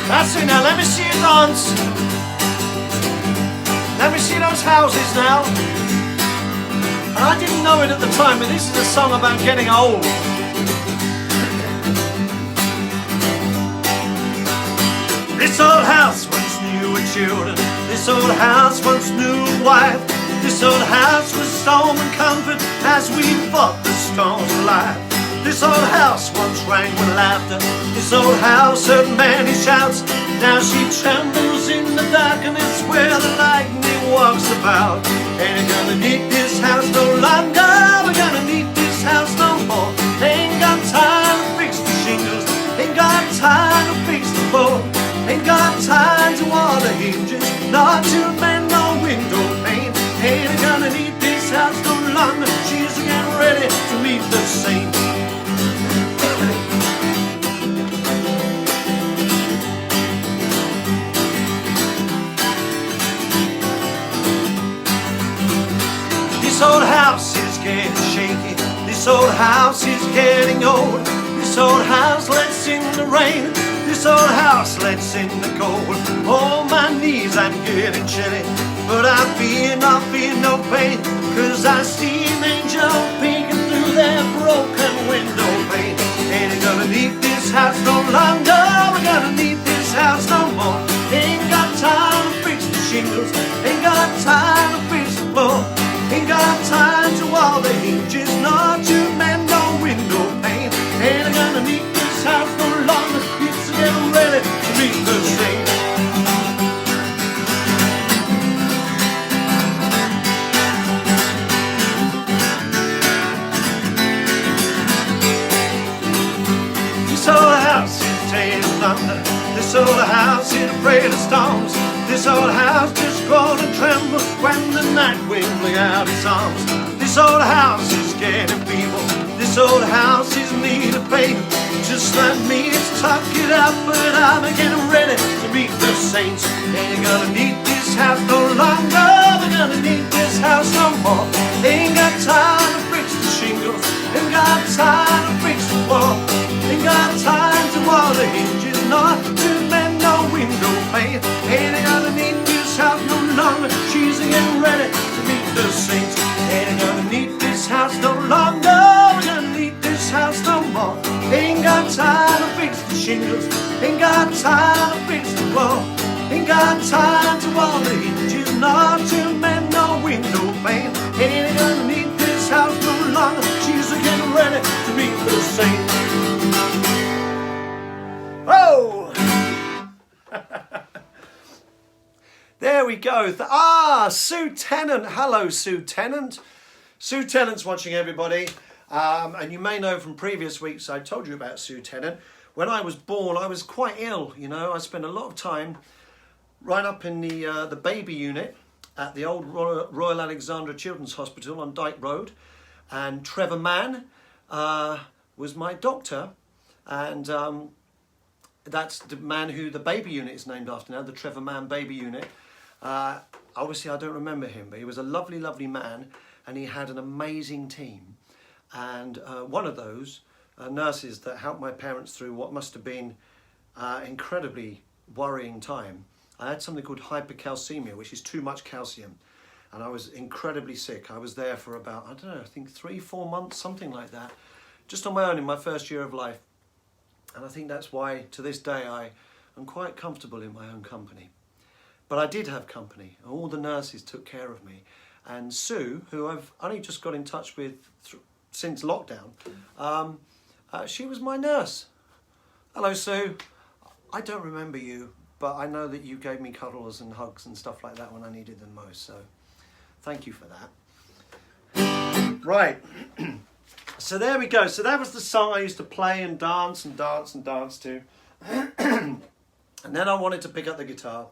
That's it now, let me see you dance. Let me see those houses now. And I didn't know it at the time, but this is a song about getting old. This old house once knew a children. This old house once knew a wife. This old house was storm and comfort as we fought the storms of life. This old house once rang with laughter. This old house heard many shouts. Now she trembles in the darkness where the lightning walks about. Ain't gonna need this house no longer. We're gonna need this house no more. Ain't got time to fix the shingles. Ain't got time to fix the floor. Ain't got time to wall the hinges. Not to mend no window pane. Ain't gonna need this house no longer. She's getting ready to meet the saints. This old house is getting shaky. This old house is getting old. This old house lets in the rain. This old house lets in the cold. On my knees I'm getting chilly, but I fear no pain, 'cause I see an angel peeking through their broken window pane. Ain't gonna need this house no longer. We're gonna need this house no more. Ain't got time to fix the shingles. Ain't got time to fix the floor. Ain't got time to wall the hinges. Not to mend no window pane. Ain't gonna need this house no longer. It's getting ready to meet the saints. This old house is taking thunder. This old house is afraid of storms. This old house just grows and trembles when the night wind blows out its arms. This old house is getting feeble. This old house is in need of faith. Just like me, it's tuck it up, but I'm getting ready to meet the saints. Ain't gonna need this house no longer. We're gonna need this house no more. Ain't got time to fix the shingles. Ain't got time to fix the floor. Ain't got time to wall the hinges. Not to mend no window pane. Ain't gonna need this house no longer. She's getting ready to meet the saints. Ain't gonna need this house no longer. We're gonna need this house no more. Ain't got time to fix the shingles. Ain't got time to fix the floor. Ain't got time to wall the hinges. Not to mend no window pane. Ain't gonna need this house no longer. She's getting ready to meet the saints. Oh! There we go. Sue Tennant. Hello, Sue Tennant. Sue Tennant's watching, everybody. And you may know from previous weeks I told you about Sue Tennant. When I was born, I was quite ill, you know. I spent a lot of time right up in the baby unit at the old Royal Alexandra Children's Hospital on Dyke Road. And Trevor Mann was my doctor. And that's the man who the baby unit is named after now, the Trevor Mann baby unit. Obviously, I don't remember him, but he was a lovely, lovely man, and he had an amazing team. And one of those nurses that helped my parents through what must have been incredibly worrying time. I had something called hypercalcemia, which is too much calcium, and I was incredibly sick. I was there for about, I don't know, I think 3-4 months, something like that, just on my own in my first year of life. And I think that's why, to this day, I am quite comfortable in my own company. But I did have company. All the nurses took care of me. And Sue, who I've only just got in touch with since lockdown, she was my nurse. Hello, Sue. I don't remember you, but I know that you gave me cuddles and hugs and stuff like that when I needed them most. So thank you for that. Right. So there we go. So that was the song I used to play and dance and dance and dance to. And then I wanted to pick up the guitar.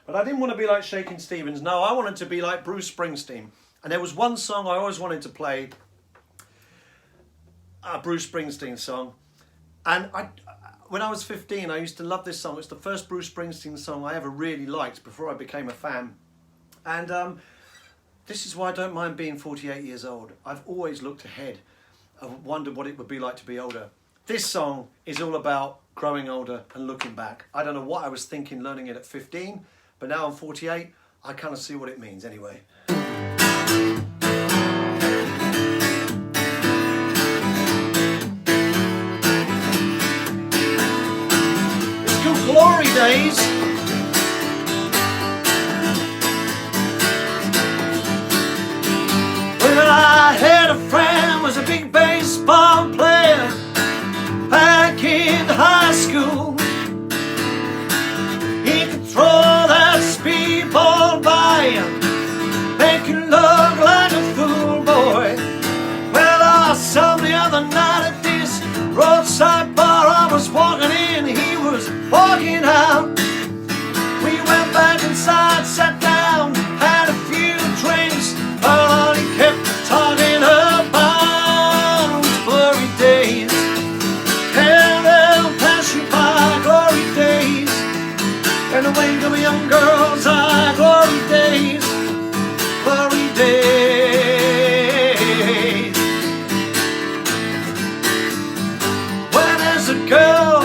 But I didn't want to be like Shakin' Stevens. No, I wanted to be like Bruce Springsteen. And there was one song I always wanted to play, a Bruce Springsteen song. And when I was 15, I used to love this song. It's the first Bruce Springsteen song I ever really liked before I became a fan. And this is why I don't mind being 48 years old. I've always looked ahead and wondered what it would be like to be older. This song is all about growing older and looking back. I don't know what I was thinking learning it at 15, but now I'm 48, I kind of see what it means anyway. It's called Glory Days. Well, I had a friend, was a big baseball player back in high school. He could throw that speedball by you, make you look like a fool, boy. Well, I saw him the other night at this roadside bar. I was walking in, he was walking out. We went back inside, sat down, had a few drinks. All he kept talking about was glory days. And they'll pass you by, glory days. And the wing of young girls are glory days, glory days. When there's a girl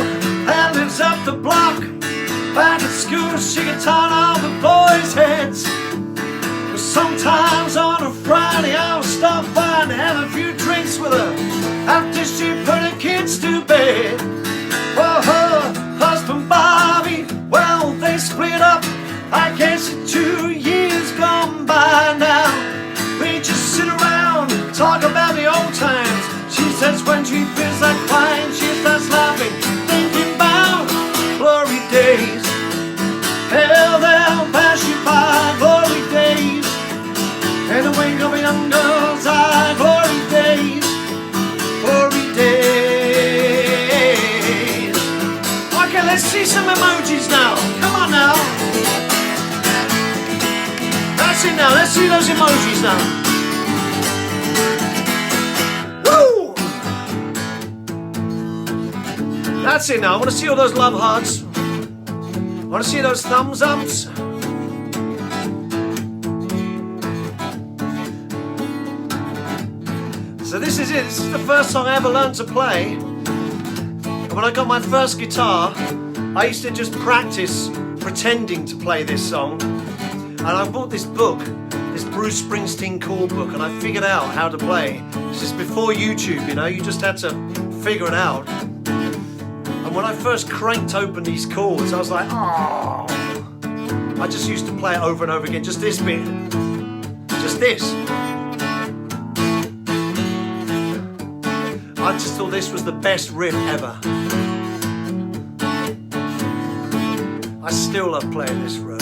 that lives up the block, back at school she can turn all the boys' heads. But sometimes on a Friday I'll stop by and have a few drinks with her after she put her kids to bed. Well, her husband Bobby, well, they split up, I guess it's 2 years gone by now. We just sit around and talk about the old times. She says when she feels like crying, she starts laughing, thinking about glory days. Hell, they'll pass you by, glory days. And the wing of young girls are glory days, glory days. Okay, let's see some emojis now. Come on now. That's it now. Let's see those emojis now. Woo! That's it now. I want to see all those love hearts. I want to see those thumbs ups. So this is it. This is the first song I ever learned to play. And when I got my first guitar, I used to just practice pretending to play this song. And I bought this book, this Bruce Springsteen chord book, and I figured out how to play. This is before YouTube, you know, you just had to figure it out. And when I first cranked open these chords, I was like, oh. I just used to play it over and over again, just this bit, just this. I just thought this was the best riff ever. I still love playing this riff.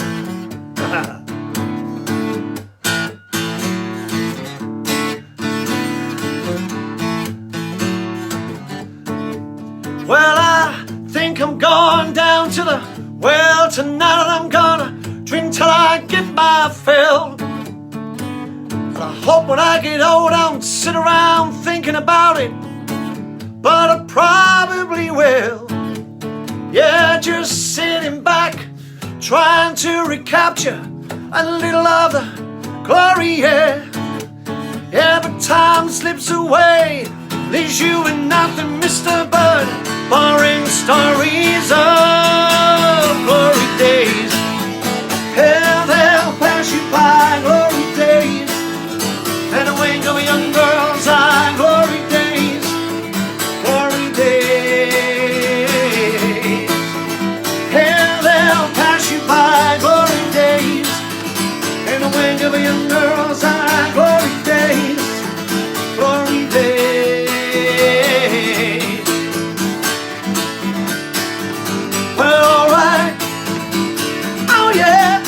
Well, I think I'm going down to the well tonight, and I'm gonna drink till I get my fill. And I hope when I get old I don't sit around thinking about it, but I probably will. Yeah, just sitting back, trying to recapture a little of the glory, yeah. Yeah, but time slips away, leaves you with nothing, Mr. Bud, boring stories of glory days. Yeah, they'll pass you by, glory days. And the wing of young girls are glory days, glory days. Yeah, they'll pass you by, glory days. And the wing of young girls are glory days, glory days. Well, alright, oh yeah,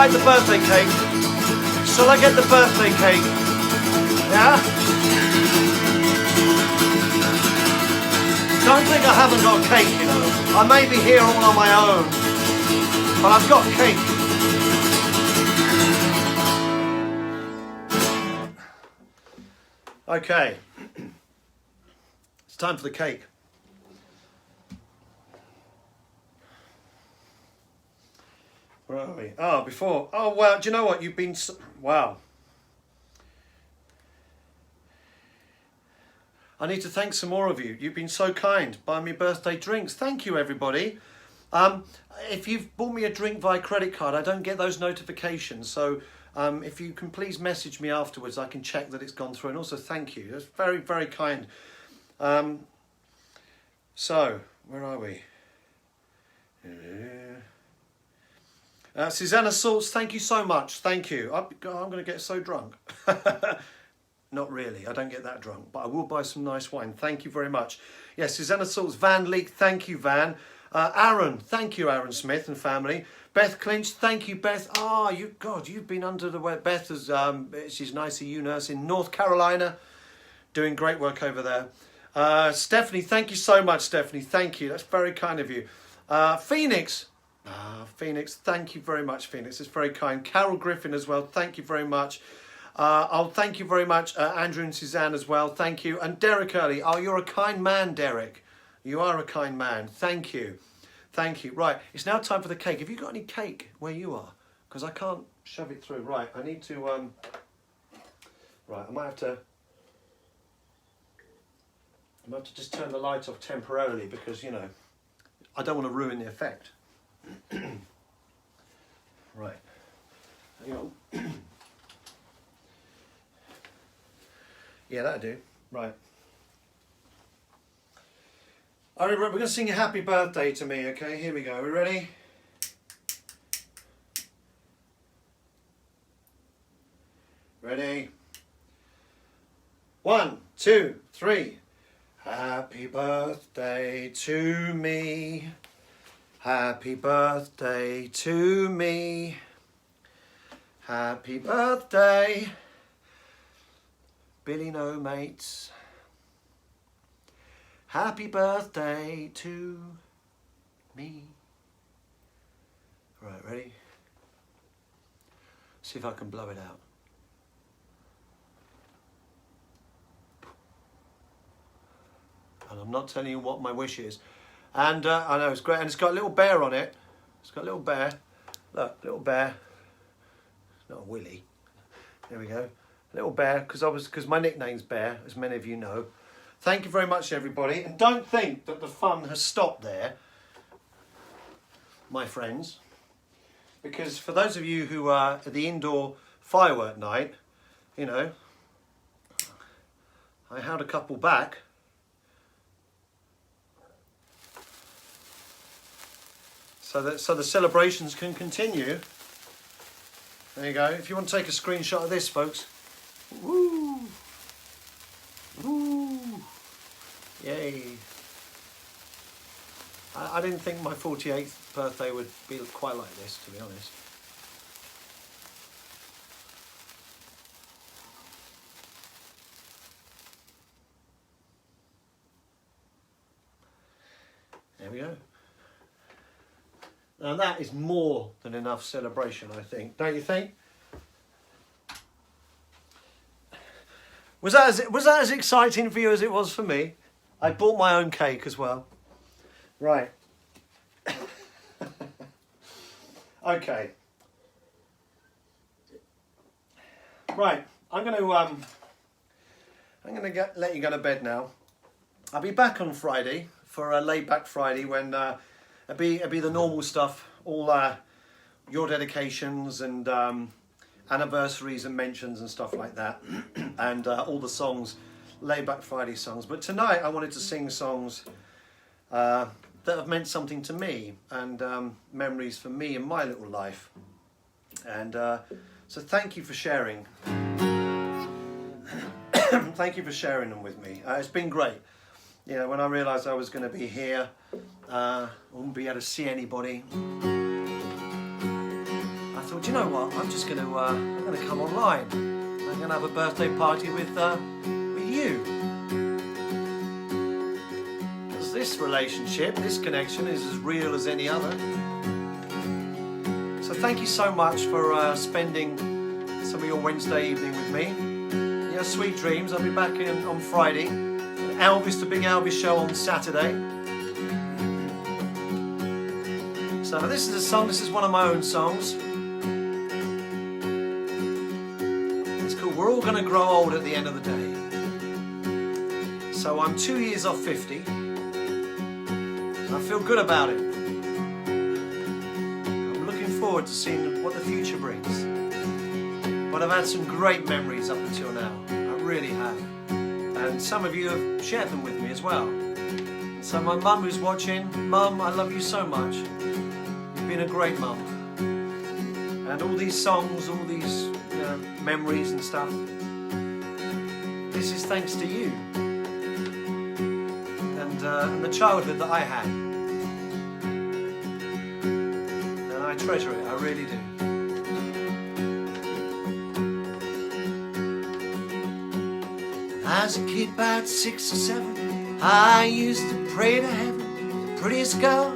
like the birthday cake? Shall I get the birthday cake? Yeah? Don't think I haven't got cake, you know. I may be here all on my own, but I've got cake. Okay. It's time for the cake. Where are we? Oh, before. Oh, well, do you know what? You've been... Wow. I need to thank some more of you. You've been so kind. Buying me birthday drinks. Thank you, everybody. If you've bought me a drink via credit card, I don't get those notifications. So if you can please message me afterwards, I can check that it's gone through. And also, thank you. That's very, very kind. So, where are we? Susanna Salts, thank you so much. Thank you. I'm going to get so drunk. Not really. I don't get that drunk, but I will buy some nice wine. Thank you very much. Yes, Susanna Salts, Van Leek, thank you, Van. Aaron, thank you, Aaron Smith and family. Beth Clinch, thank you, Beth. You've been under the weather. Beth is, she's an ICU nurse in North Carolina, doing great work over there. Stephanie, thank you so much, Stephanie. Thank you. That's very kind of you. Phoenix. Phoenix, thank you very much, Phoenix. It's very kind. Carol Griffin as well, thank you very much. Thank you very much, Andrew and Suzanne as well, thank you. And Derek Early, you're a kind man, Derek. You are a kind man, thank you. Thank you. Right, it's now time for the cake. Have you got any cake where you are? Because I can't shove it through. Right, I need to, right, I might have to just turn the light off temporarily because, you know, I don't want to ruin the effect. Right. Hang on. Yeah, that'll do. Right. All right, we're going to sing a happy birthday to me, okay? Here we go. Are we ready? Ready? 1, 2, 3. Happy birthday to me. Happy birthday to me. Happy birthday, Billy No Mates. Happy birthday to me. Right, ready? See if I can blow it out. And I'm not telling you what my wish is. And I know it's great, and it's got a little bear on it. It's got a little bear. Look, little bear. It's not a willy. There we go. A little bear, because my nickname's Bear, as many of you know. Thank you very much, everybody. And don't think that the fun has stopped there, my friends. Because for those of you who are at the indoor firework night, you know, I held a couple back. So the celebrations can continue. There you go. If you want to take a screenshot of this, folks. Woo! Woo! Yay! I didn't think my 48th birthday would be quite like this, to be honest. There we go. Now that is more than enough celebration, I think. Don't you think? Was that as exciting for you as it was for me? I bought my own cake as well. Right. Okay. Right. I'm going to let you go to bed now. I'll be back on Friday for a laid-back Friday when it'll be the normal stuff, all your dedications and anniversaries and mentions and stuff like that, and all the songs, laid-back Friday songs. But tonight I wanted to sing songs that have meant something to me and memories for me in my little life. And so thank you for sharing. Thank you for sharing them with me. It's been great. You know, when I realised I was going to be here, I wouldn't be able to see anybody. I thought, you know what, I'm gonna come online. I'm gonna have a birthday party with you. Because this relationship, this connection is as real as any other. So thank you so much for spending some of your Wednesday evening with me. Yeah, sweet dreams. I'll be back on Friday. Elvis, the Big Elvis show on Saturday. So this is a song, this is one of my own songs. It's called We're All Gonna Grow Old at the End of the Day. So I'm 2 years off 50. I feel good about it. I'm looking forward to seeing what the future brings. But I've had some great memories up until now. I really have. And some of you have shared them with me as well. So my mum who's watching, Mum, I love you so much. You've been a great mum. And all these songs, all these memories and stuff, this is thanks to you. And the childhood that I had. And I treasure it, I really do. As a kid, about 6 or 7, I used to pray to heaven, the prettiest girl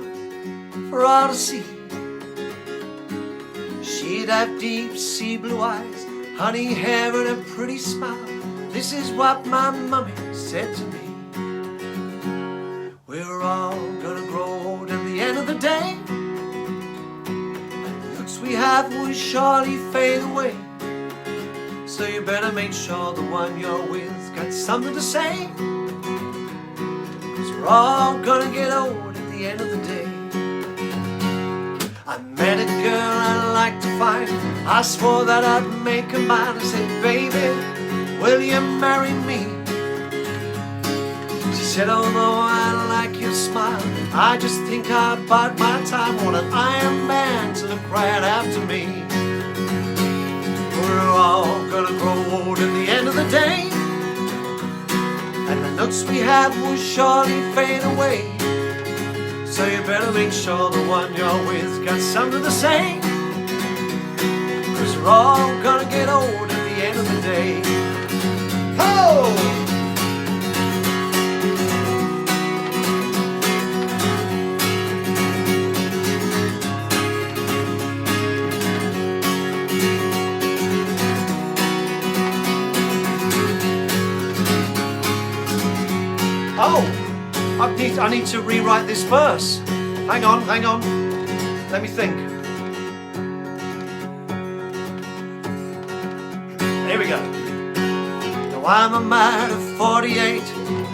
for all to see. She'd have deep sea blue eyes, honey hair and a pretty smile. This is what my mummy said to me. We're all gonna grow old at the end of the day, and the looks we have will surely fade away. So you better make sure the one you're with got something to say, 'cause we're all gonna get old at the end of the day. I met a girl I'd like to find. I swore that I'd make her mine. I said, baby, will you marry me? She said, oh no, I like your smile. I just think I bought my time. Want an Iron Man to look right after me. We're all gonna grow old at the end of the day, and the looks we have will surely fade away. So you better make sure the one you're with got something to say, 'cause we're all gonna get old at the end of the day. Oh! Oh, I need to rewrite this verse. Hang on. Let me think. Here we go. Now I'm a man of 48,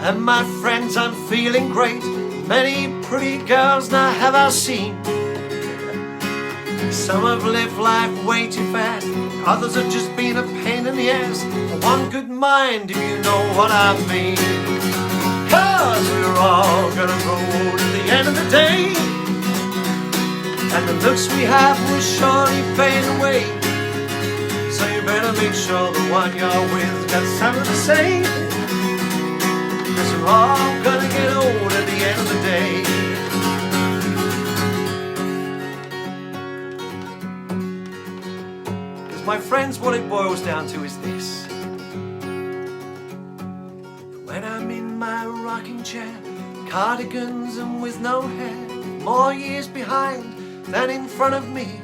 and my friends, I'm feeling great. Many pretty girls now have I seen. Some have lived life way too fast, others have just been a pain in the ass. One good mind, if you know what I mean. 'Cause we're all gonna grow old at the end of the day, and the looks we have will surely fade away. So you better make sure the one you're with got something to say, 'cause we're all gonna get old at the end of the day. Because my friends, what it boils down to is this. When I'm in my rocking chair, cardigans and with no hair, more years behind than in front of me,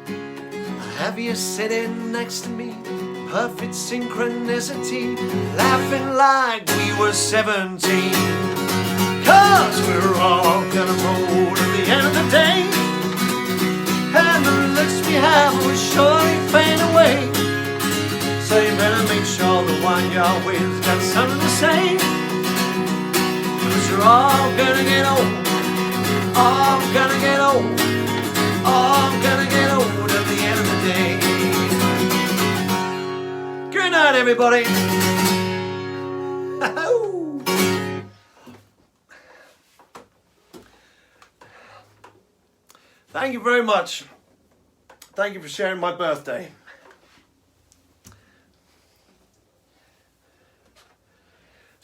I have you sitting next to me, perfect synchronicity, laughing like we were 17. 'Cause we're all gonna grow old at the end of the day, and the looks we have will surely fade away. So you better make sure the one you're with got something to say, 'cause you're all gonna get old, all gonna get old, all gonna get old at the end of the day. Good night, everybody. Thank you very much. Thank you for sharing my birthday.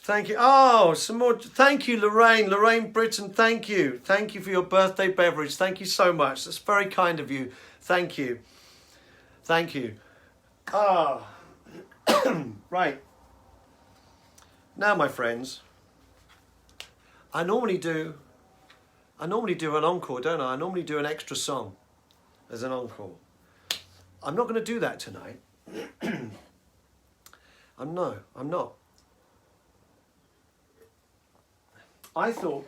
Thank you. Oh, some more. Thank you, Lorraine. Lorraine Britton, thank you. Thank you for your birthday beverage. Thank you so much. That's very kind of you. Thank you. Thank you. Ah, right. Now, my friends, I normally do an encore, don't I? I normally do an extra song as an encore. I'm not going to do that tonight. I'm not. I thought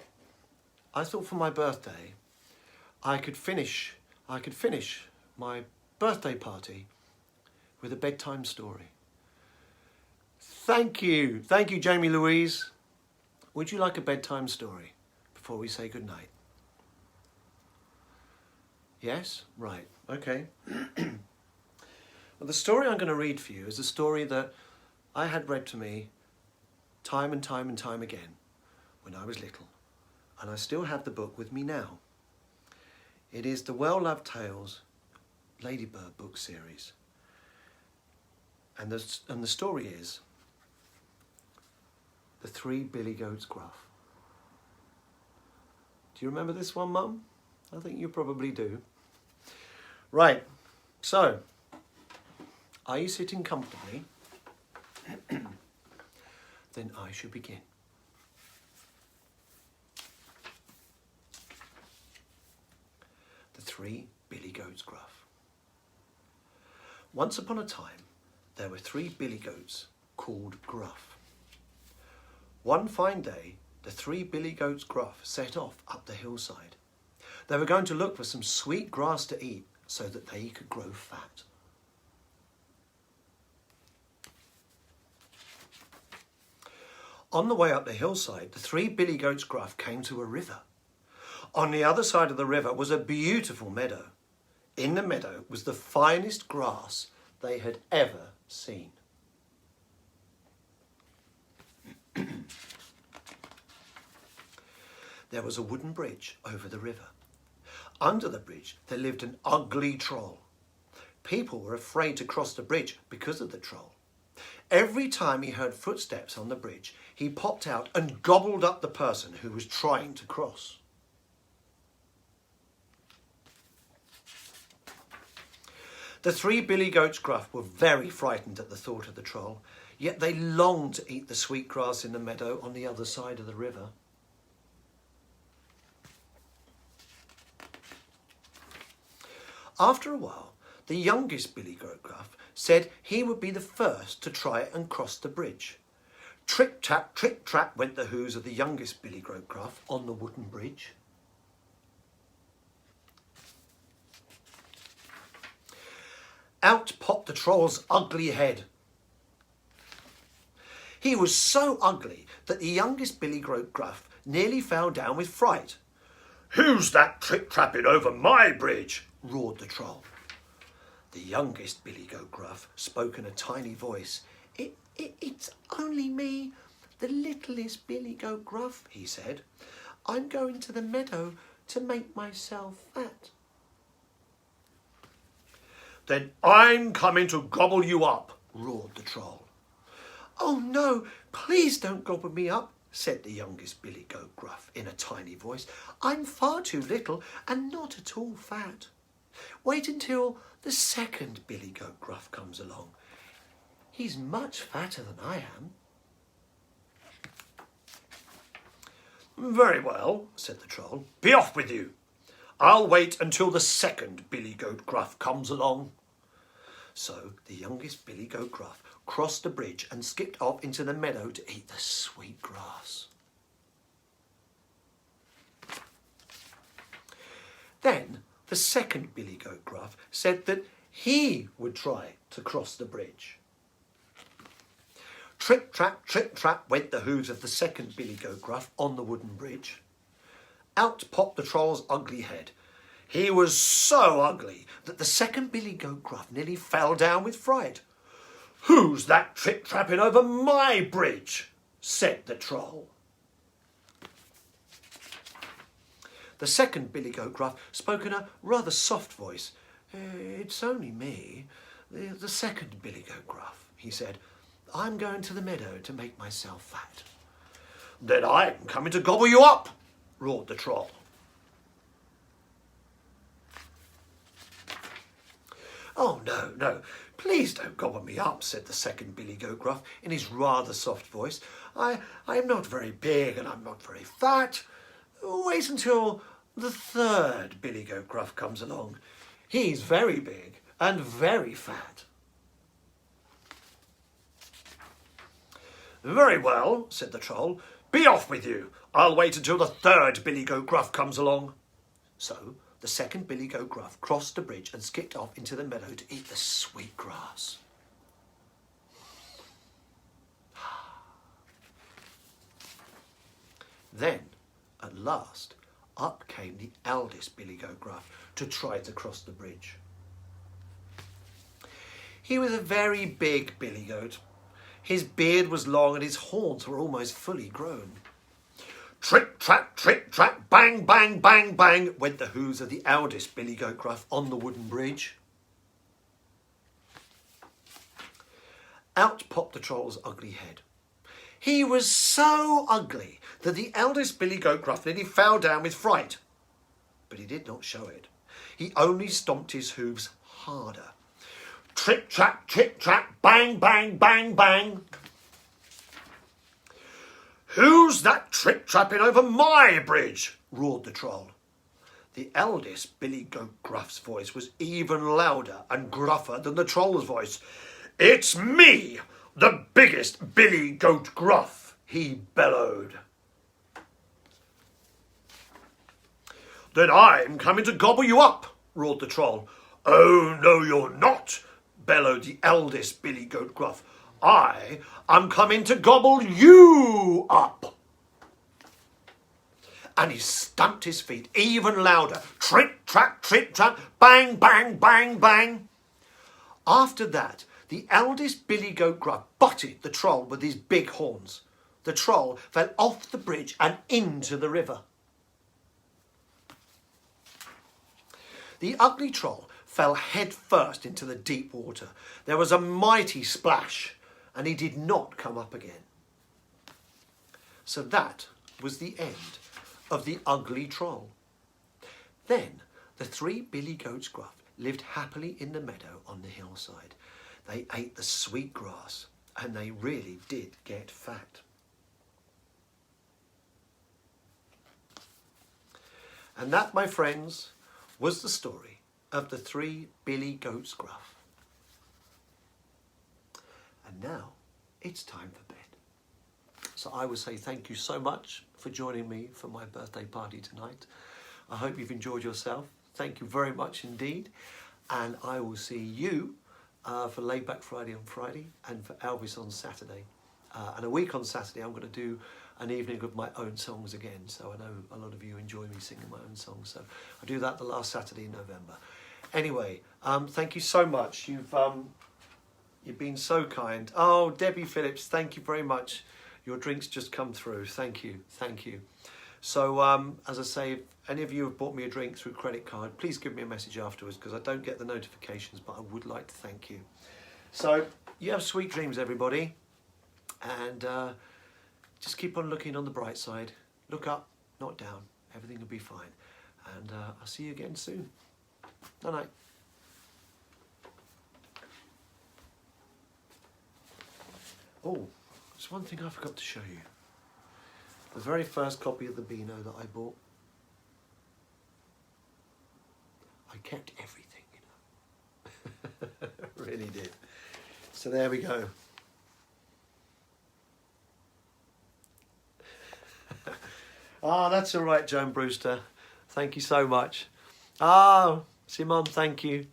for my birthday, I could finish my birthday party with a bedtime story. Thank you, Jamie Louise. Would you like a bedtime story before we say goodnight? Yes? Right, okay. Well, the story I'm going to read for you is a story that I had read to me time and time and time again when I was little, and I still have the book with me now. It is the Well-Loved Tales Ladybird book series, and the story is The Three Billy Goats Gruff. Do you remember this one, Mum? I think you probably do. Right, so, are you sitting comfortably? Then I shall begin. The Three Billy Goats Gruff. Once upon a time, there were 3 billy goats called Gruff. One fine day, the 3 billy goats Gruff set off up the hillside. They were going to look for some sweet grass to eat so that they could grow fat. On the way up the hillside, the 3 billy goats Gruff came to a river. On the other side of the river was a beautiful meadow. In the meadow was the finest grass they had ever seen. There was a wooden bridge over the river. Under the bridge there lived an ugly troll. People were afraid to cross the bridge because of the troll. Every time he heard footsteps on the bridge, he popped out and gobbled up the person who was trying to cross. The 3 billy goats Gruff were very frightened at the thought of the troll, yet they longed to eat the sweet grass in the meadow on the other side of the river. After a while, the youngest billy goat Gruff said he would be the first to try and cross the bridge. Trick-trap, went the hoofs of the youngest billy goat Gruff on the wooden bridge. Out popped the troll's ugly head. He was so ugly that the youngest billy goat Gruff nearly fell down with fright. "Who's that trick-trapping over my bridge?" roared the troll. The youngest billy goat Gruff spoke in a tiny voice. It's only me, the littlest billy goat Gruff," he said. "I'm going to the meadow to make myself fat." "Then I'm coming to gobble you up," roared the troll. "Oh no, please don't gobble me up," said the youngest billy goat Gruff in a tiny voice. "I'm far too little and not at all fat. Wait until the second billy goat Gruff comes along. He's much fatter than I am." "Very well," said the troll. "Be off with you. I'll wait until the second billy goat Gruff comes along." So the youngest billy goat Gruff crossed the bridge and skipped off into the meadow to eat the sweet grass. Then the second billy goat Gruff said that he would try to cross the bridge. Trick-trap, went the hoofs of the second billy goat Gruff on the wooden bridge. Out popped the troll's ugly head. He was so ugly that the second billy goat Gruff nearly fell down with fright. "Who's that trick-trapping over my bridge?" said the troll. The second billy goat Gruff spoke in a rather soft voice. "It's only me, the second billy goat Gruff," he said. "I'm going to the meadow to make myself fat." "Then I'm coming to gobble you up," roared the troll. "Oh, no, no, please don't gobble me up," said the second Billy Goat Gruff in his rather soft voice. I am not very big and I'm not very fat. Wait until the third Billy Goat Gruff comes along. He's very big and very fat." "Very well," said the Troll. "Be off with you. I'll wait until the third Billy Goat Gruff comes along." So the second Billy Goat Gruff crossed the bridge and skipped off into the meadow to eat the sweet grass. Then, at last, up came the eldest Billy Goat Gruff to try to cross the bridge. He was a very big Billy Goat. His beard was long and his horns were almost fully grown. Trick, track, bang, bang, bang, bang, went the hoofs of the eldest Billy Goat Gruff on the wooden bridge. Out popped the Troll's ugly head. He was so ugly that the eldest Billy Goat Gruff nearly fell down with fright. But he did not show it. He only stomped his hooves harder. Trick, track, bang, bang, bang, bang. "Who's that trick-trapping over my bridge?" roared the Troll. The eldest Billy Goat Gruff's voice was even louder and gruffer than the Troll's voice. "It's me, the biggest Billy Goat Gruff," he bellowed. "Then I'm coming to gobble you up," roared the Troll. "Oh, no, you're not," bellowed the eldest Billy Goat Gruff. "I'm coming to gobble you up." And he stamped his feet even louder. Trick, track, bang, bang, bang, bang. After that, the eldest Billy Goat Gruff butted the Troll with his big horns. The Troll fell off the bridge and into the river. The ugly Troll fell head first into the deep water. There was a mighty splash, and he did not come up again. So that was the end of the ugly Troll. Then the three Billy Goats Gruff lived happily in the meadow on the hillside. They ate the sweet grass, and they really did get fat. And that, my friends, was the story of the three Billy Goats Gruff. And now it's time for bed. So I would say thank you so much for joining me for my birthday party tonight. I hope you've enjoyed yourself. Thank you very much indeed. And I will see you for Laid Back Friday on Friday and for Elvis on Saturday. And a week on Saturday I'm going to do an evening of my own songs again. So I know a lot of you enjoy me singing my own songs. So I do that the last Saturday in November. Anyway, thank you so much. You've been so kind. Oh, Debbie Phillips, thank you very much. Your drinks just come through. Thank you. Thank you. So, as I say, if any of you have bought me a drink through credit card, please give me a message afterwards because I don't get the notifications, but I would like to thank you. So, you have sweet dreams, everybody. And just keep on looking on the bright side. Look up, not down. Everything will be fine. And I'll see you again soon. Night-night. Oh, there's one thing I forgot to show you. The very first copy of the Beano that I bought. I kept everything, you know. Really did. So there we go. Ah, that's all right, Joan Brewster. Thank you so much. Ah, Simon, thank you.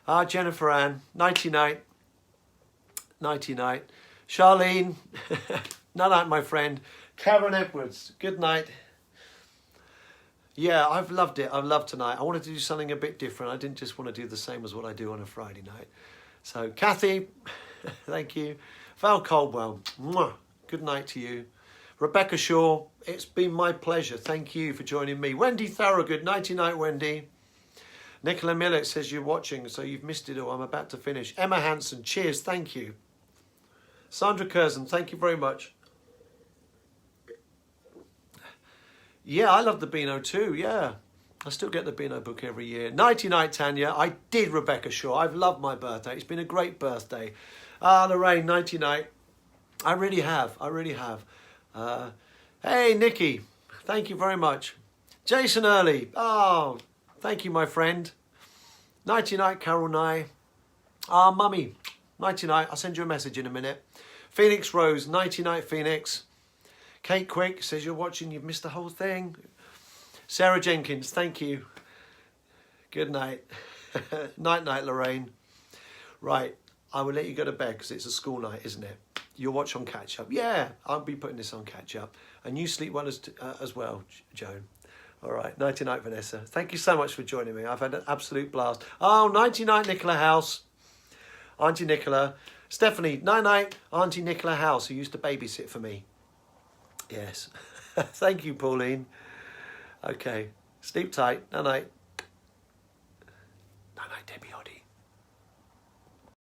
Ah, Jennifer Ann, nighty-night. Nighty-night. Charlene, night-night, my friend. Karen Edwards, good night. Yeah, I've loved it. I've loved tonight. I wanted to do something a bit different. I didn't just want to do the same as what I do on a Friday night. So, Kathy, thank you. Val Caldwell, mwah, good night to you. Rebecca Shaw, it's been my pleasure. Thank you for joining me. Wendy Thorogood, nighty-night, Wendy. Nicola Millett says you're watching, so you've missed it all. I'm about to finish. Emma Hanson, cheers, thank you. Sandra Curzon, thank you very much. Yeah, I love the Beano too, yeah. I still get the Beano book every year. Nighty night, Tanya. I did, Rebecca Shaw. I've loved my birthday. It's been a great birthday. Lorraine, nighty night. I really have. I really have. Hey, Nikki. Thank you very much. Jason Early. Oh, thank you, my friend. Nighty night, Carol Nye. Mummy. Nighty night. I'll send you a message in a minute. Phoenix Rose. Nighty night, Phoenix. Kate Quick says you're watching. You've missed the whole thing. Sarah Jenkins, thank you. Good night. Night, Lorraine. Right, I will let you go to bed because it's a school night, isn't it? You'll watch on catch up. Yeah, I'll be putting this on catch up. And you sleep well as well, Joan. All right, nighty night, Vanessa. Thank you so much for joining me. I've had an absolute blast. Oh, nighty night, Nicola House. Auntie Nicola. Stephanie, night, Auntie Nicola House, who used to babysit for me. Yes. Thank you, Pauline. Okay, sleep tight. Night. Night, Debbie Oddy.